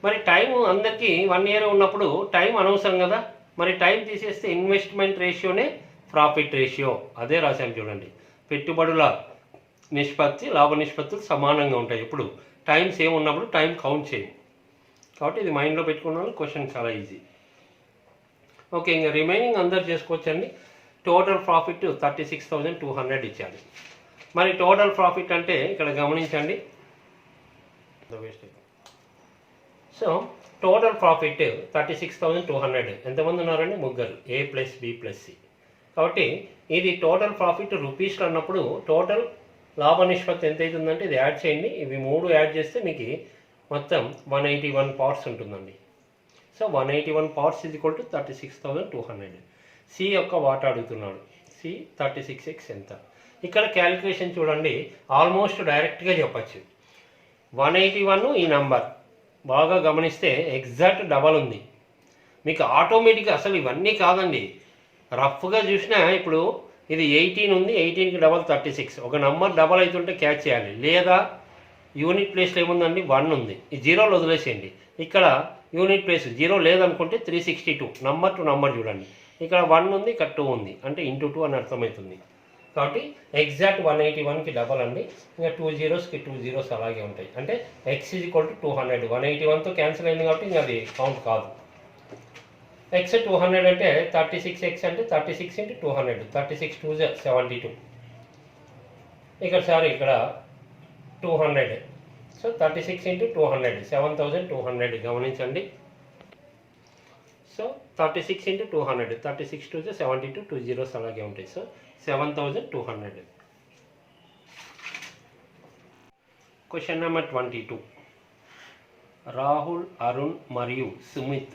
మరి టైం అందరికీ 1 year ఉన్నప్పుడు టైం అనవసరం కదా. మరి టైం తీసేస్తే ఇన్వెస్ట్మెంట్ రేషియోనే ప్రాఫిట్ రేషియో. అదే రాశాను చూడండి. పెట్టుబడుల నిష్పత్తి లాభ నిష్పత్తులు సమానంగా ఉంటాయి. ఇప్పుడు టైం సేమ్ ఉన్నప్పుడు టైం కౌంట్ చేయం. కాబట్టి ఇది మైండ్లో పెట్టుకున్నాను. క్వశ్చన్ చాలా ఈజీ. ఓకే, ఇంకా రిమైనింగ్ అందరు చేసుకోవచ్చండి. టోటల్ ప్రాఫిట్ 36,200 ఇచ్చాడు. మరి టోటల్ ప్రాఫిట్ అంటే ఇక్కడ గమనించండి. So total profit 36,200. ఎంతమంది ఉన్నారండి? ముగ్గురు, A + B + C. కాబట్టి ఇది టోటల్ ప్రాఫిట్ రూపీస్లో అన్నప్పుడు టోటల్ లాభ నిష్పత్తి ఎంత అవుతుందంటే ఇది యాడ్ చేయండి. ఇవి 3 యాడ్ చేస్తే మీకు మొత్తం 181 పార్ట్స్ ఉంటుందండి. So 181 parts equal to 36,200. C యొక్క వాటా అడుగుతున్నాడు. సి 36x ఎంత? ఇక్కడ క్యాలిక్యులేషన్ చూడండి, ఆల్మోస్ట్ డైరెక్ట్గా చెప్పచ్చు. 181 ఈ నంబర్ బాగా గమనిస్తే ఎగ్జాక్ట్ డబల్ ఉంది. మీకు ఆటోమేటిక్గా అసలు ఇవన్నీ కాదండి, రఫ్గా చూసినా ఇప్పుడు ఇది 18 ఉంది, 18కి డబల్ 36. ఒక నంబర్ డబల్ అవుతుంటే క్యాచ్ చేయాలి. లేదా యూనిట్ ప్లేస్లో ఏముందండి 1 ఉంది, ఈ జీరోలు వదిలేసేయండి. ఇక్కడ యూనిట్ ప్లేస్ జీరో లేదనుకుంటే 362 నంబర్ టు నంబర్ చూడండి. ఇక్కడ 1 ఉంది, ఇక్కడ 2 ఉంది, అంటే ఇంటూ 2 అని అర్థమవుతుంది. కాబట్టి ఎగ్జాక్ట్ 181కి డబల్ అండి. ఇంకా 2 జీరోస్కి 2 జీరోస్ అలాగే ఉంటాయి. అంటే ఎక్స్ ఈజ్ ఈక్వల్ టు 200. 181తో క్యాన్సిల్ అయింది కాబట్టి ఇంకా అది కౌంట్ కాదు. ఎక్స్ 200 అంటే 36x అంటే 36 ఇంటూ 200, 36 2 72. ఇక్కడ ఇక్కడ 200, సో 36 ఇంటూ 200 7200. గమనించండి. సో 36 ఇంటూ 200, 36 2 72, 2 జీరోస్ అలాగే ఉంటాయి. So 7200. Question number 22. Rahul, Arun మరియు సుమిత్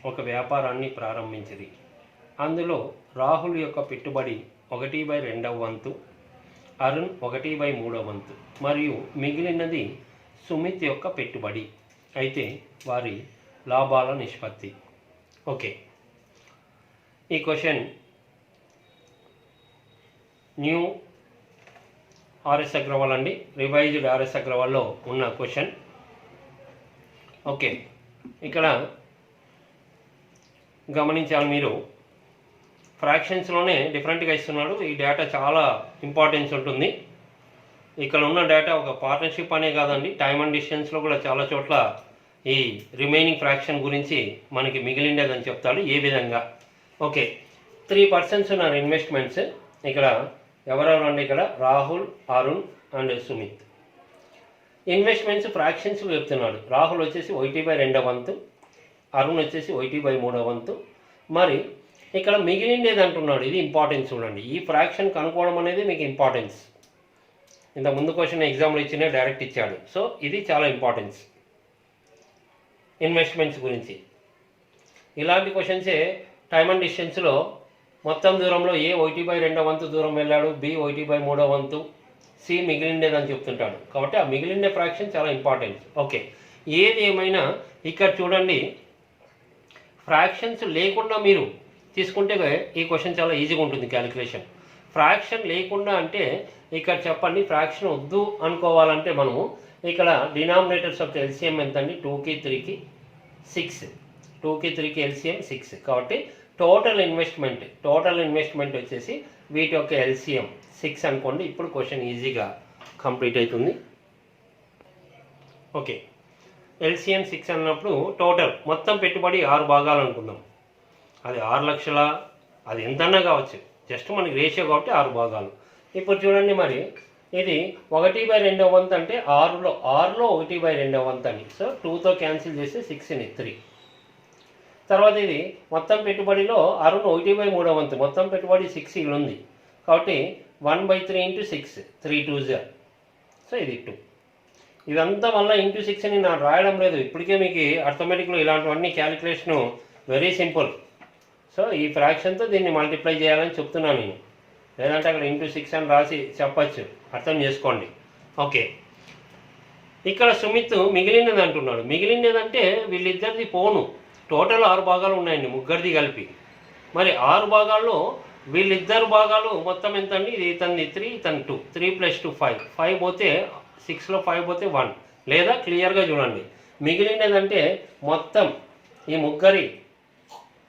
ఒక వ్యాపారాన్ని ప్రారంభించింది. అందులో రాహుల్ యొక్క పెట్టుబడి 1/2 వంతు, అరుణ్ 1/3 వంతు మరియు మిగిలినది సుమిత్ యొక్క పెట్టుబడి. అయితే వారి లాభాల నిష్పత్తి. ఓకే, ఈ క్వశ్చన్ న్యూ ఆర్ఎస్ అగ్రవాల్ అండి, రివైజ్డ్ ఆర్ఎస్ అగ్రవాల్లో ఉన్న క్వశ్చన్. ఓకే, ఇక్కడ గమనించాలి మీరు, ఫ్రాక్షన్స్లోనే డిఫరెంట్గా ఇస్తున్నాడు. ఈ డేటా చాలా ఇంపార్టెన్స్ ఉంటుంది. ఇక్కడ ఉన్న డేటా ఒక పార్ట్నర్షిప్ అనే కాదండి, టైమ్ అండ్ డిస్టెన్స్లో కూడా చాలా చోట్ల ఈ రిమైనింగ్ ఫ్రాక్షన్ గురించి మనకి మిగిలిండేదని చెప్తాడు. ఏ విధంగా? ఓకే, 3 పర్సన్స్ ఉన్నారు ఇన్వెస్ట్మెంట్స్. ఇక్కడ ఎవరెవరు అండి? ఇక్కడ Rahul, Arun and Sumit. Investments fractions చెప్తున్నాడు. రాహుల్ వచ్చేసి 1/2 వంతు, అరుణ్ వచ్చేసి 1/3 వంతు. మరి ఇక్కడ మిగిలిండేది అంటున్నాడు. ఇది ఇంపార్టెన్స్ చూడండి. ఈ ఫ్రాక్షన్ కనుక్కోవడం అనేది మీకు ఇంపార్టెన్స్. ఇంత ముందు క్వశ్చన్ ఎగ్జామ్లో ఇచ్చిన డైరెక్ట్ ఇచ్చాడు. సో ఇది చాలా ఇంపార్టెన్స్ ఇన్వెస్ట్మెంట్స్ గురించి. ఇలాంటి క్వశ్చన్సే టైమ్ అండ్ డిస్టెన్స్లో మొత్తం దూరంలో ఏ 1/2 వంతు దూరం వెళ్ళాడు, బి 1/3 వంతు, సి మిగిలిండేదని చెప్తుంటాడు. కాబట్టి ఆ మిగిలిండే ఫ్రాక్షన్ చాలా ఇంపార్టెంట్. ఓకే, ఏది ఏమైనా ఇక్కడ చూడండి, ఫ్రాక్షన్స్ లేకుండా మీరు తీసుకుంటే ఈ క్వశ్చన్ చాలా ఈజీగా ఉంటుంది క్యాలిక్యులేషన్. ఫ్రాక్షన్ లేకుండా అంటే ఇక్కడ చెప్పండి, ఫ్రాక్షన్ వద్దు అనుకోవాలంటే మనము ఇక్కడ డినామినేటర్స్ ఆఫ్ ఎల్సిఎం ఎంత అండి? 2కి 3కి 6, 2కి 3కి ఎల్సిఎం 6. కాబట్టి టోటల్ ఇన్వెస్ట్మెంట్ వచ్చేసి వీటి యొక్క ఎల్సిఎం 6 అనుకోండి. ఇప్పుడు క్వశ్చన్ ఈజీగా కంప్లీట్ అవుతుంది. ఓకే, ఎల్సిఎం 6 అన్నప్పుడు టోటల్ మొత్తం పెట్టుబడి 6 భాగాలు అనుకుందాం. అది 6 లక్షల, అది ఎంతన్నా కావచ్చు, జస్ట్ మనకి రేషియో కాబట్టి 6 భాగాలు. ఇప్పుడు చూడండి, మరి ఇది 1/2 వంతు అంటే 6లో 1/2 వంతు అని. సో 2తో క్యాన్సిల్ చేస్తే 6ని 3. తర్వాత ఇది మొత్తం పెట్టుబడిలో అరుణ్ 1/3 వంతు, మొత్తం పెట్టుబడి 6 ఇక్కడ ఉంది కాబట్టి 1/3 ఇంటూ 6, 3 2s. సో ఇది 2. ఇదంతా మళ్ళీ ఇంటూ 6 అని నాకు రాయడం లేదు. ఇప్పటికే మీకు అర్థమెటిక్లో ఇలాంటివన్నీ క్యాలిక్యులేషను వెరీ సింపుల్. సో ఈ ఫ్రాక్షన్తో దీన్ని మల్టిప్లై చేయాలని చెప్తున్నాను నేను. లేదంటే అక్కడ ఇంటూ 6 అని రాసి చెప్పచ్చు, అర్థం చేసుకోండి. ఓకే, ఇక్కడ సుమిత్ మిగిలినది అంటున్నాడు. మిగిలినదంటే వీళ్ళిద్దరిది పోను. టోటల్ 6 భాగాలు ఉన్నాయండి, ముగ్గురిది కలిపి. మరి 6 భాగాల్లో వీళ్ళిద్దరు భాగాలు మొత్తం ఎంత అండి? ఇది ఇతని 3, ఇతని 2, 3 + 2 5. 5 పోతే 6లో 5 పోతే 1. లేదా క్లియర్గా చూడండి, మిగిలినదంటే మొత్తం ఈ ముగ్గురి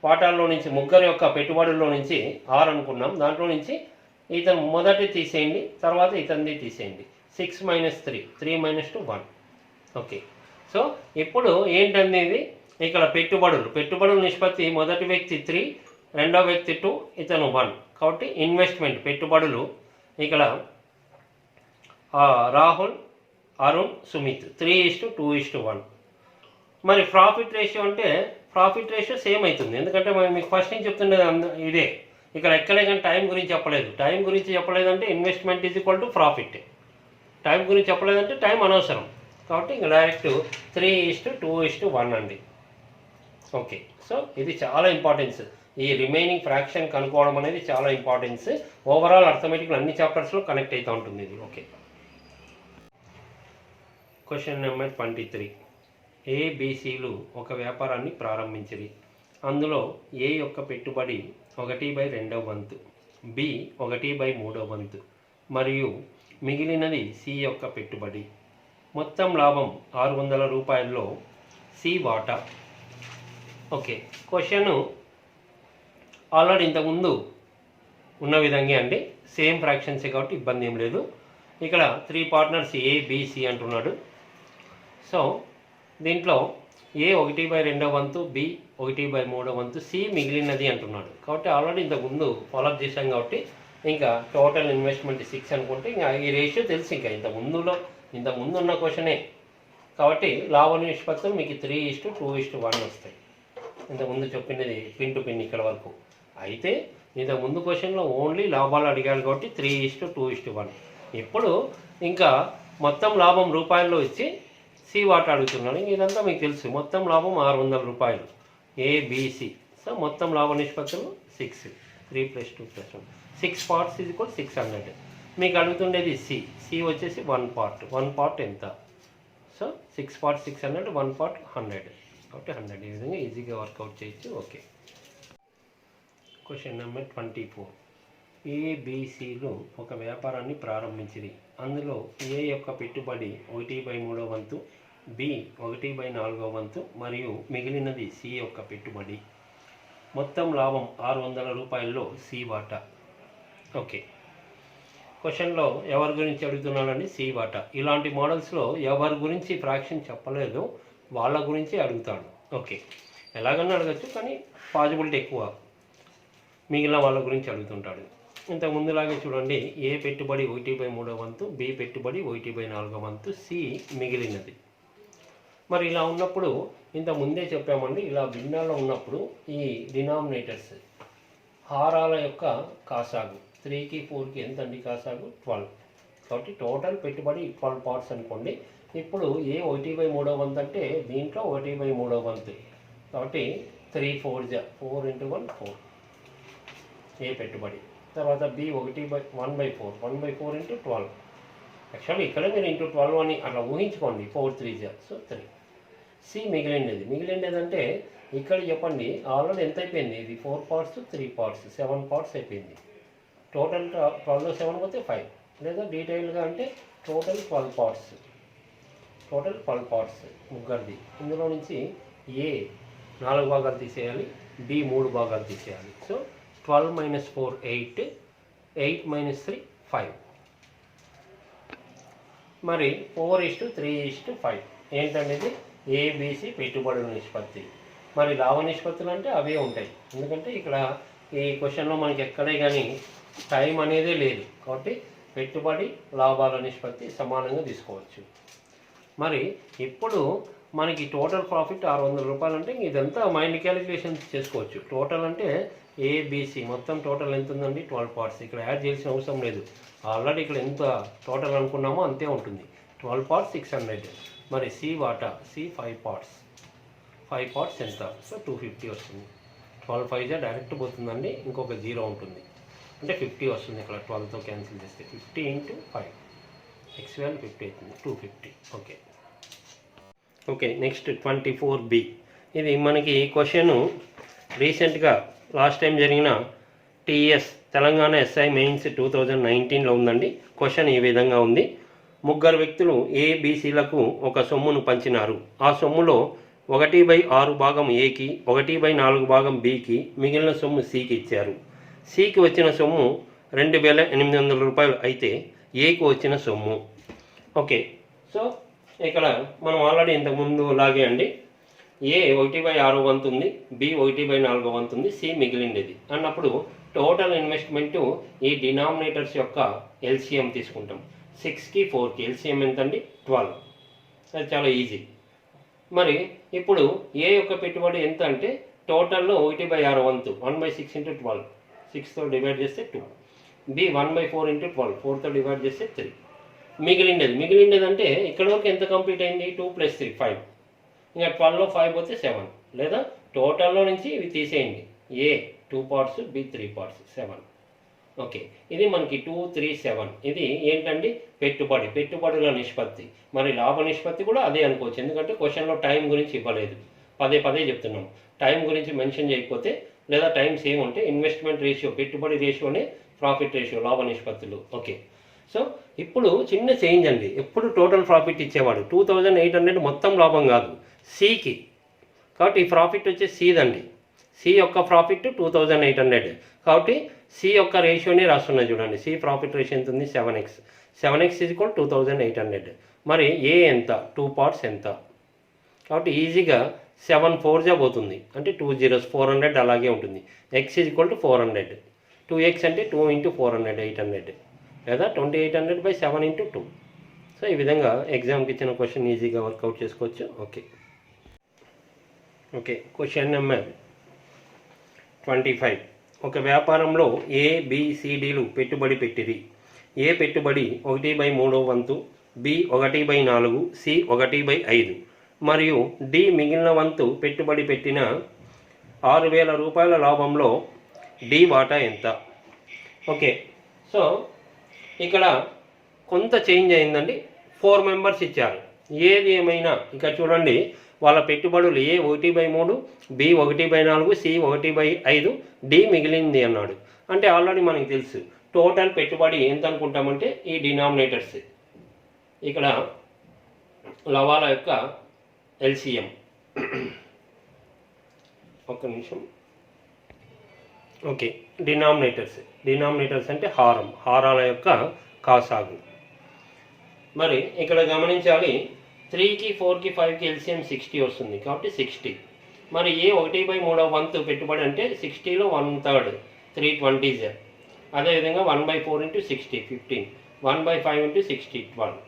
వాటాల్లో నుంచి, ముగ్గురి యొక్క పెట్టుబడుల్లో నుంచి 6 అనుకున్నాం. దాంట్లో నుంచి ఇతను మొదటి తీసేయండి, తర్వాత ఇతనిది తీసేయండి. 6 - 3, 3 - 2 1. ఓకే, సో ఇప్పుడు ఏంటనేది ఇక్కడ పెట్టుబడుల నిష్పత్తి మొదటి వ్యక్తి 3, రెండో వ్యక్తి 2, ఇతను 1. కాబట్టి ఇన్వెస్ట్మెంట్ పెట్టుబడులు ఇక్కడ రాహుల్, అరుణ్, సుమిత్ 3:2:1. మరి ప్రాఫిట్ రేషియో అంటే ప్రాఫిట్ రేషియో సేమ్ అవుతుంది. ఎందుకంటే మీకు ఫస్ట్ నుంచి చెప్తుండేది ఇదే. ఇక్కడ ఎక్కడే కానీ టైం గురించి చెప్పలేదు. టైం గురించి చెప్పలేదంటే investment is equal to profit. Time గురించి చెప్పలేదంటే టైం అనవసరం. కాబట్టి ఇంకా డైరెక్ట్ 3:2:1 అండి. ఓకే, సో ఇది చాలా ఇంపార్టెన్స్. ఈ రిమైనింగ్ ఫ్రాక్షన్ కనుక్కోవడం అనేది చాలా ఇంపార్టెన్స్. ఓవరాల్ అర్థమెటిక్లో అన్ని చాప్టర్స్లో కనెక్ట్ అవుతూ ఉంటుంది ఇది. Okay, question number 23. ఏబిసిలు ఒక వ్యాపారాన్ని ప్రారంభించిరి. అందులో ఏ యొక్క పెట్టుబడి 1/2 వంతు, బి 1/3 వంతు మరియు మిగిలినది సి యొక్క పెట్టుబడి. మొత్తం లాభం 600 రూపాయల్లో సి వాటా. ఓకే, క్వశ్చన్ ఆల్రెడీ ఇంతకుముందు ఉన్న విధంగా అండి, సేమ్ ఫ్రాక్షన్సే కాబట్టి ఇబ్బంది ఏం లేదు. ఇక్కడ 3 పార్ట్నర్స్ ఏబిసి అంటున్నాడు. సో దీంట్లో ఏ 1/2 వంతు, బి 1/3 వంతు, సి మిగిలినది అంటున్నాడు. కాబట్టి ఆల్రెడీ ఇంతకుముందు ఫాలోఅప్ చేశాం కాబట్టి ఇంకా టోటల్ ఇన్వెస్ట్మెంట్ 6 అనుకుంటే ఇంకా ఈ రేషియో తెలుసు. ఇంకా ఇంతకుముందు ఉన్న క్వశ్చనే కాబట్టి లాభ నిష్పత్తులు మీకు 3:2:1 వస్తాయి. ఇంతకుముందు చెప్పినది పిన్ టు పిన్ ఇక్కడ వరకు. అయితే ఇంతకుముందు క్వశ్చన్లో ఓన్లీ లాభాలు అడిగాడు కాబట్టి 3:2:1. ఇప్పుడు ఇంకా మొత్తం లాభం రూపాయల్లో ఇచ్చి సి వాటా అడుగుతున్నాడు. ఇదంతా మీకు తెలుసు. మొత్తం లాభం 600 రూపాయలు ఏబిసి. సో మొత్తం లాభ నిష్పత్తులు 6, 3 + 2 + 1, 6 parts = 600. మీకు అడుగుతుండేది సి వచ్చేసి 1 part ఎంత? సో 6 parts 600, 1 part 100 కాబట్టి 100. ఈ విధంగా ఈజీగా వర్కౌట్ చేయొచ్చు. Okay, question number 24. ఏబిసిలు ఒక వ్యాపారాన్ని ప్రారంభించిరి. అందులో ఏ యొక్క పెట్టుబడి 1/3 వంతు, బి 1/4 వంతు మరియు మిగిలినది సి యొక్క పెట్టుబడి. మొత్తం లాభం 600 రూపాయల్లో సి వాటా. ఓకే, క్వశ్చన్లో ఎవరి గురించి అడుగుతున్నాడండి? సి వాటా. ఇలాంటి మోడల్స్లో ఎవరి గురించి ఫ్రాక్షన్ చెప్పలేదు, వాళ్ళ గురించి అడుగుతాడు. ఓకే, ఎలాగన్నా అడగచ్చు కానీ పాజిబిలిటీ ఎక్కువ మిగిలిన వాళ్ళ గురించి అడుగుతుంటాడు. ఇంతకు ముందులాగే చూడండి, ఏ పెట్టుబడి 1/3 వంతు, బి పెట్టుబడి 1/4 వంతు, సి మిగిలినది. మరి ఇలా ఉన్నప్పుడు ఇంత ముందే చెప్పామండి, ఇలా భిన్నాల్లో ఉన్నప్పుడు ఈ డినామినేటర్స్ హారాల యొక్క కాసాగు 3కి 4కి ఎంత అండి కాసాగు? 12. కాబట్టి టోటల్ పెట్టుబడి 12 parts అనుకోండి. ఇప్పుడు ఏ 1/3 వంతు అంటే దీంట్లో 1/3 వంతు కాబట్టి 3 4 4 × 1 4 ఏ పెట్టుబడి. తర్వాత బి 1/4 × 12. యాక్చువల్లీ ఇక్కడ మీరు × 12 అని అట్లా ఊహించుకోండి. 4 3 సో 3. సి మిగిలిండేది అంటే ఇక్కడ చెప్పండి ఆల్రెడీ ఎంత అయిపోయింది? ఇది 4 parts 3 parts 7 parts అయిపోయింది. టోటల్ 12లో 7 పోతే 5, లేదా డీటెయిల్గా అంటే టోటల్ 12 parts ముగ్గురిది. ఇందులో నుంచి ఏ 4 భాగాలు తీసేయాలి, బి 3 భాగాలు తీసేయాలి. సో 12 - 4 8, 8 - 3 5. మరి 4:3:5 ఏంటనేది ఏబిసి పెట్టుబడుల నిష్పత్తి. మరి లాభ నిష్పత్తులు అంటే అవే ఉంటాయి. ఎందుకంటే ఇక్కడ ఈ క్వశ్చన్లో మనకి ఎక్కడే కానీ టైం అనేది లేదు కాబట్టి పెట్టుబడి లాభాల నిష్పత్తి సమానంగా తీసుకోవచ్చు. మరి ఇప్పుడు మనకి టోటల్ ప్రాఫిట్ 600 రూపాయలు అంటే ఇదంతా మైండ్ క్యాలిక్యులేషన్స్ చేసుకోవచ్చు. టోటల్ అంటే ఏబిసి మొత్తం టోటల్ ఎంత ఉందండి? 12 parts. ఇక్కడ యాడ్ చేయాల్సిన అవసరం లేదు. ఆల్రెడీ ఇక్కడ ఎంత టోటల్ అనుకున్నామో అంతే ఉంటుంది. 12 parts 600. మరి సి వాటా సి 5 parts. 5 parts ఎంత? సో 250 వస్తుంది. 12 5 డైరెక్ట్ పోతుందండి, ఇంకొక 0 ఉంటుంది అంటే 50 వస్తుంది. ఇక్కడ 12తో క్యాన్సిల్ చేస్తే 50 × 5 ఎక్స్ వాల్యూ 50 అవుతుంది, 250. Okay, next 24B. ఇది మనకి క్వశ్చన్ రీసెంట్గా లాస్ట్ టైం జరిగిన టీఎస్ తెలంగాణ ఎస్ఐ మెయిన్స్ 2019లో ఉందండి. క్వశ్చన్ ఈ విధంగా ఉంది. 3 వ్యక్తులు ఏబిసిలకు ఒక సొమ్మును పంచినారు. ఆ సొమ్ములో 1/6 భాగం ఏకి, 1/4 భాగం బికి, మిగిలిన సొమ్ము సికి ఇచ్చారు. సికి వచ్చిన సొమ్ము 2,800 రూపాయలు అయితే ఏకి వచ్చిన సొమ్ము. ఓకే, సో ఇక్కడ మనం ఆల్రెడీ ఇంతకుముందు లాగే అండి, ఏ 1/6 వంతు ఉంది, బి 1/4 వంతు ఉంది, సి మిగిలిండేది అన్నప్పుడు టోటల్ ఇన్వెస్ట్మెంటు ఈ డినామినేటర్స్ యొక్క ఎల్సిఎం తీసుకుంటాం. 6కి 4కి ఎల్సిఎం ఎంత అండి? 12. అది చాలా ఈజీ. మరి ఇప్పుడు ఏ యొక్క పెట్టుబడి ఎంత అంటే టోటల్లో 1/6 వంతు 1/6 × 12, 6తో డివైడ్ చేస్తే 2. బి 1/4 × 12, 4తో డివైడ్ చేస్తే 3. మిగిలిండేది అంటే ఇక్కడ వరకు ఎంత కంప్లీట్ అయింది? 2 + 3 5. ఇంకా 12లో 5 పోతే 7, లేదా టోటల్లో నుంచి ఇవి తీసేయండి. ఏ 2 parts, బి 3 parts 7. ఓకే, ఇది మనకి 237. ఇది ఏంటండి, పెట్టుబడుల నిష్పత్తి. మరి లాభ నిష్పత్తి కూడా అదే అనుకోవచ్చు, ఎందుకంటే క్వశ్చన్లో టైం గురించి ఇవ్వలేదు. పదే పదే చెప్తున్నాం, టైం గురించి మెన్షన్ చేయకపోతే లేదా టైం సేమ్ ఉంటే ఇన్వెస్ట్మెంట్ రేషియో, పెట్టుబడి రేషియోనే ప్రాఫిట్ రేషియో, లాభ నిష్పత్తులు. ఓకే, సో ఇప్పుడు చిన్న చేంజ్ అండి. ఎప్పుడు టోటల్ ప్రాఫిట్ ఇచ్చేవాడు 2800 మొత్తం లాభం కాదు, సికి. కాబట్టి ఈ ప్రాఫిట్ వచ్చే సిదండి. సి యొక్క ప్రాఫిట్ 2800. కాబట్టి సి యొక్క రేషియోని రాస్తున్నా చూడండి. సి ప్రాఫిట్ రేషియో ఎంత ఉంది, 7x. 7x is equal 2800. మరి ఏ ఎంత, 2 పార్ట్స్ ఎంత. కాబట్టి ఈజీగా 7 4 పోతుంది, అంటే 2 zeros 400 అలాగే ఉంటుంది. X is equal to 400. 2x అంటే 2 × 400 800, లేదా 2800/7 × 2. సో ఈ విధంగా ఎగ్జామ్కి ఇచ్చిన క్వశ్చన్ ఈజీగా వర్కౌట్ చేసుకోవచ్చు. Okay, question number 25. ఒక వ్యాపారంలో ABCDలు పెట్టుబడి పెట్టిరి. ఏ పెట్టుబడి 1/3 వంతు, B 1/4, C 1/5 మరియు D మిగిలిన వంతు పెట్టుబడి పెట్టిన 6000 రూపాయల లాభంలో D వాటా ఎంత. ఓకే, సో ఇక్కడ కొంత చేంజ్ అయిందండి. 4 మెంబర్స్ ఇచ్చారు. ఏది ఏమైనా ఇక్కడ చూడండి, వాళ్ళ పెట్టుబడులు A 1/3, B 1/4, C 1/5, D మిగిలింది అన్నాడు. అంటే ఆల్రెడీ మనకి తెలుసు టోటల్ పెట్టుబడి ఎంత అనుకుంటామంటే ఈ డినామినేటర్స్, ఇక్కడ లవాల యొక్క LCM. ఒక్క నిమిషం. ఓకే, డినామినేటర్స్ అంటే హారాల యొక్క కాసాగు. మరి ఇక్కడ గమనించాలి, 3కి 4కి 5కి LCM 60 వస్తుంది, కాబట్టి 60. మరి ఏ 1/3 వంతు పెట్టుబడి అంటే 60లో 1/3 320. అదేవిధంగా 1/4 × 60 15, 1/5 × 60 12.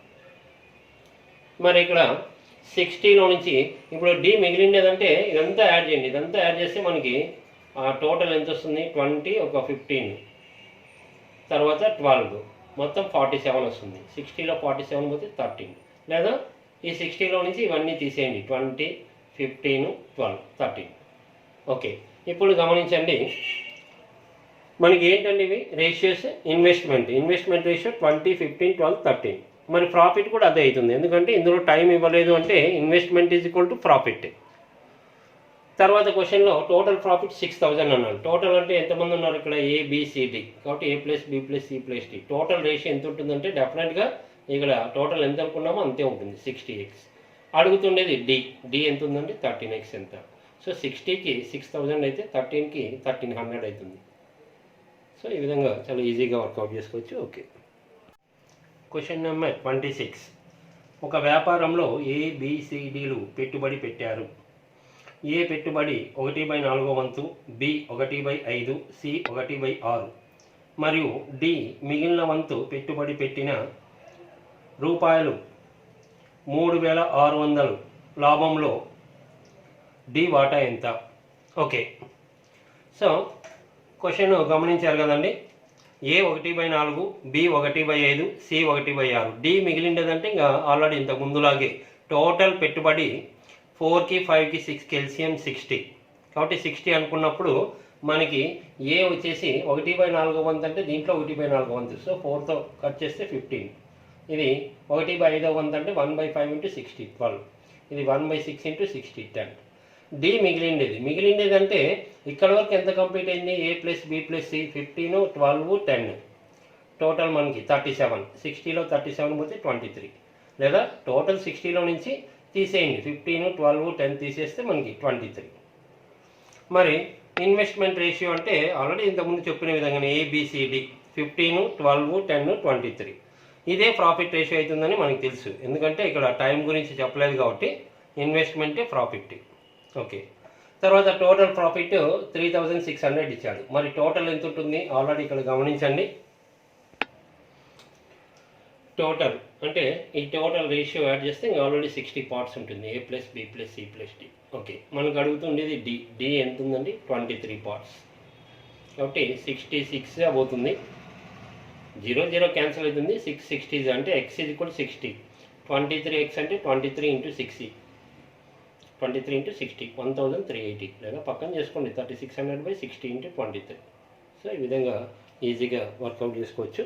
మరి ఇక్కడ 60లో నుంచి ఇప్పుడు D మిగిలిండేదంటే ఇదంతా యాడ్ చేయండి. ఇదంతా యాడ్ చేస్తే మనకి టోటల్ ఎంత వస్తుంది, 20 ఒక 15 తర్వాత 12 మొత్తం 47 వస్తుంది. 60లో 47 పోతే 13, లేదా ఈ 60లో నుంచి ఇవన్నీ తీసేయండి, 20 15 12 13. ఓకే, ఇప్పుడు గమనించండి, మనకి ఏంటండి ఇవి రేషియోస్. Investment ratio 20 15 12 13. మరి ప్రాఫిట్ కూడా అదే అవుతుంది, ఎందుకంటే ఇందులో టైం ఇవ్వలేదు అంటే investment is equal to profit. తర్వాత క్వశ్చన్లో టోటల్ ప్రాఫిట్ 6000 అన్నాడు. టోటల్ అంటే ఎంతమంది ఉన్నారు ఇక్కడ, ABCD, కాబట్టి A+B+C+D. టోటల్ రేషియో ఎంత ఉంటుందంటే డెఫినెట్గా ఇక్కడ టోటల్ ఎంత అనుకున్నామో అంతే ఉంటుంది, 60x. అడుగుతుండేది D ఎంత ఉందంటే 13x ఎంత. సో 60కి 6000 అయితే 13కి 1300 అవుతుంది. సో ఈ విధంగా చాలా ఈజీగా వర్కౌట్ చేసుకోవచ్చు. Okay, question number 26. ఒక వ్యాపారంలో ABCDలు పెట్టుబడి పెట్టారు. ఏ పెట్టుబడి 1/4 వంతు, B 1/5, C 1/6 మరియు D మిగిలిన వంతు పెట్టుబడి పెట్టిన రూపాయలు 3600 లాభంలో D వాటా ఎంత. ఓకే, సో క్వశ్చన్ గమనించారు కదండి. A 1/4, B 1/5, C 1/6, D మిగిలిండేదంటే ఇంకా ఆల్రెడీ ఇంతకు ముందులాగే టోటల్ పెట్టుబడి 4కి 5కి 6కి LCM 60. కాబట్టి 60 అనుకున్నప్పుడు మనకి ఏ వచ్చేసి 1/4 వంతు అంటే దీంట్లో 1/4 వంతు, సో 4తో కట్ చేస్తే 15. ఇది 1/5 వంతు అంటే 1/5 × 60 12. ఇది 1/6 × 60 10. D మిగిలిండేది అంటే ఇక్కడ వరకు ఎంత కంప్లీట్ అయింది, A+B+C 15 12 10. టోటల్ మనకి 37. 60లో 37 పోతే 23, లేదా టోటల్ 60లో నుంచి తీసేయండి, 15 12 10 తీసేస్తే మనకి 23. మరి ఇన్వెస్ట్మెంట్ రేషియో అంటే ఆల్రెడీ ఇంతకుముందు చెప్పిన విధంగానే ABCD 15 12 10 23. ఇదే ప్రాఫిట్ రేషియో అవుతుందని మనకు తెలుసు, ఎందుకంటే ఇక్కడ టైం గురించి చెప్పలేదు కాబట్టి ఇన్వెస్ట్మెంటే ప్రాఫిట్. ఓకే, తర్వాత టోటల్ ప్రాఫిట్ 3600 ఇచ్చాడు. మరి టోటల్ ఎంత ఉంటుంది, ఆల్రెడీ ఇక్కడ గమనించండి. టోటల్ అంటే ఈ టోటల్ రేషియో యాడ్ చేస్తే ఇంకా ఆల్రెడీ 60 పార్ట్స్ ఉంటుంది, A+B+C+D. ఓకే, మనకు అడుగుతుండేది D ఎంత ఉందండి, 23 పార్ట్స్. కాబట్టి 66 పోతుంది, 0 0 క్యాన్సిల్ అవుతుంది, 6 60 అంటే x ఈజ్ ఈక్వల్ 60. 23x అంటే 23 × 60, 23 × 60 1380, లేదా పక్కన చేసుకోండి 3600/60 × 23. సో ఈ విధంగా ఈజీగా వర్కౌట్ చేసుకోవచ్చు.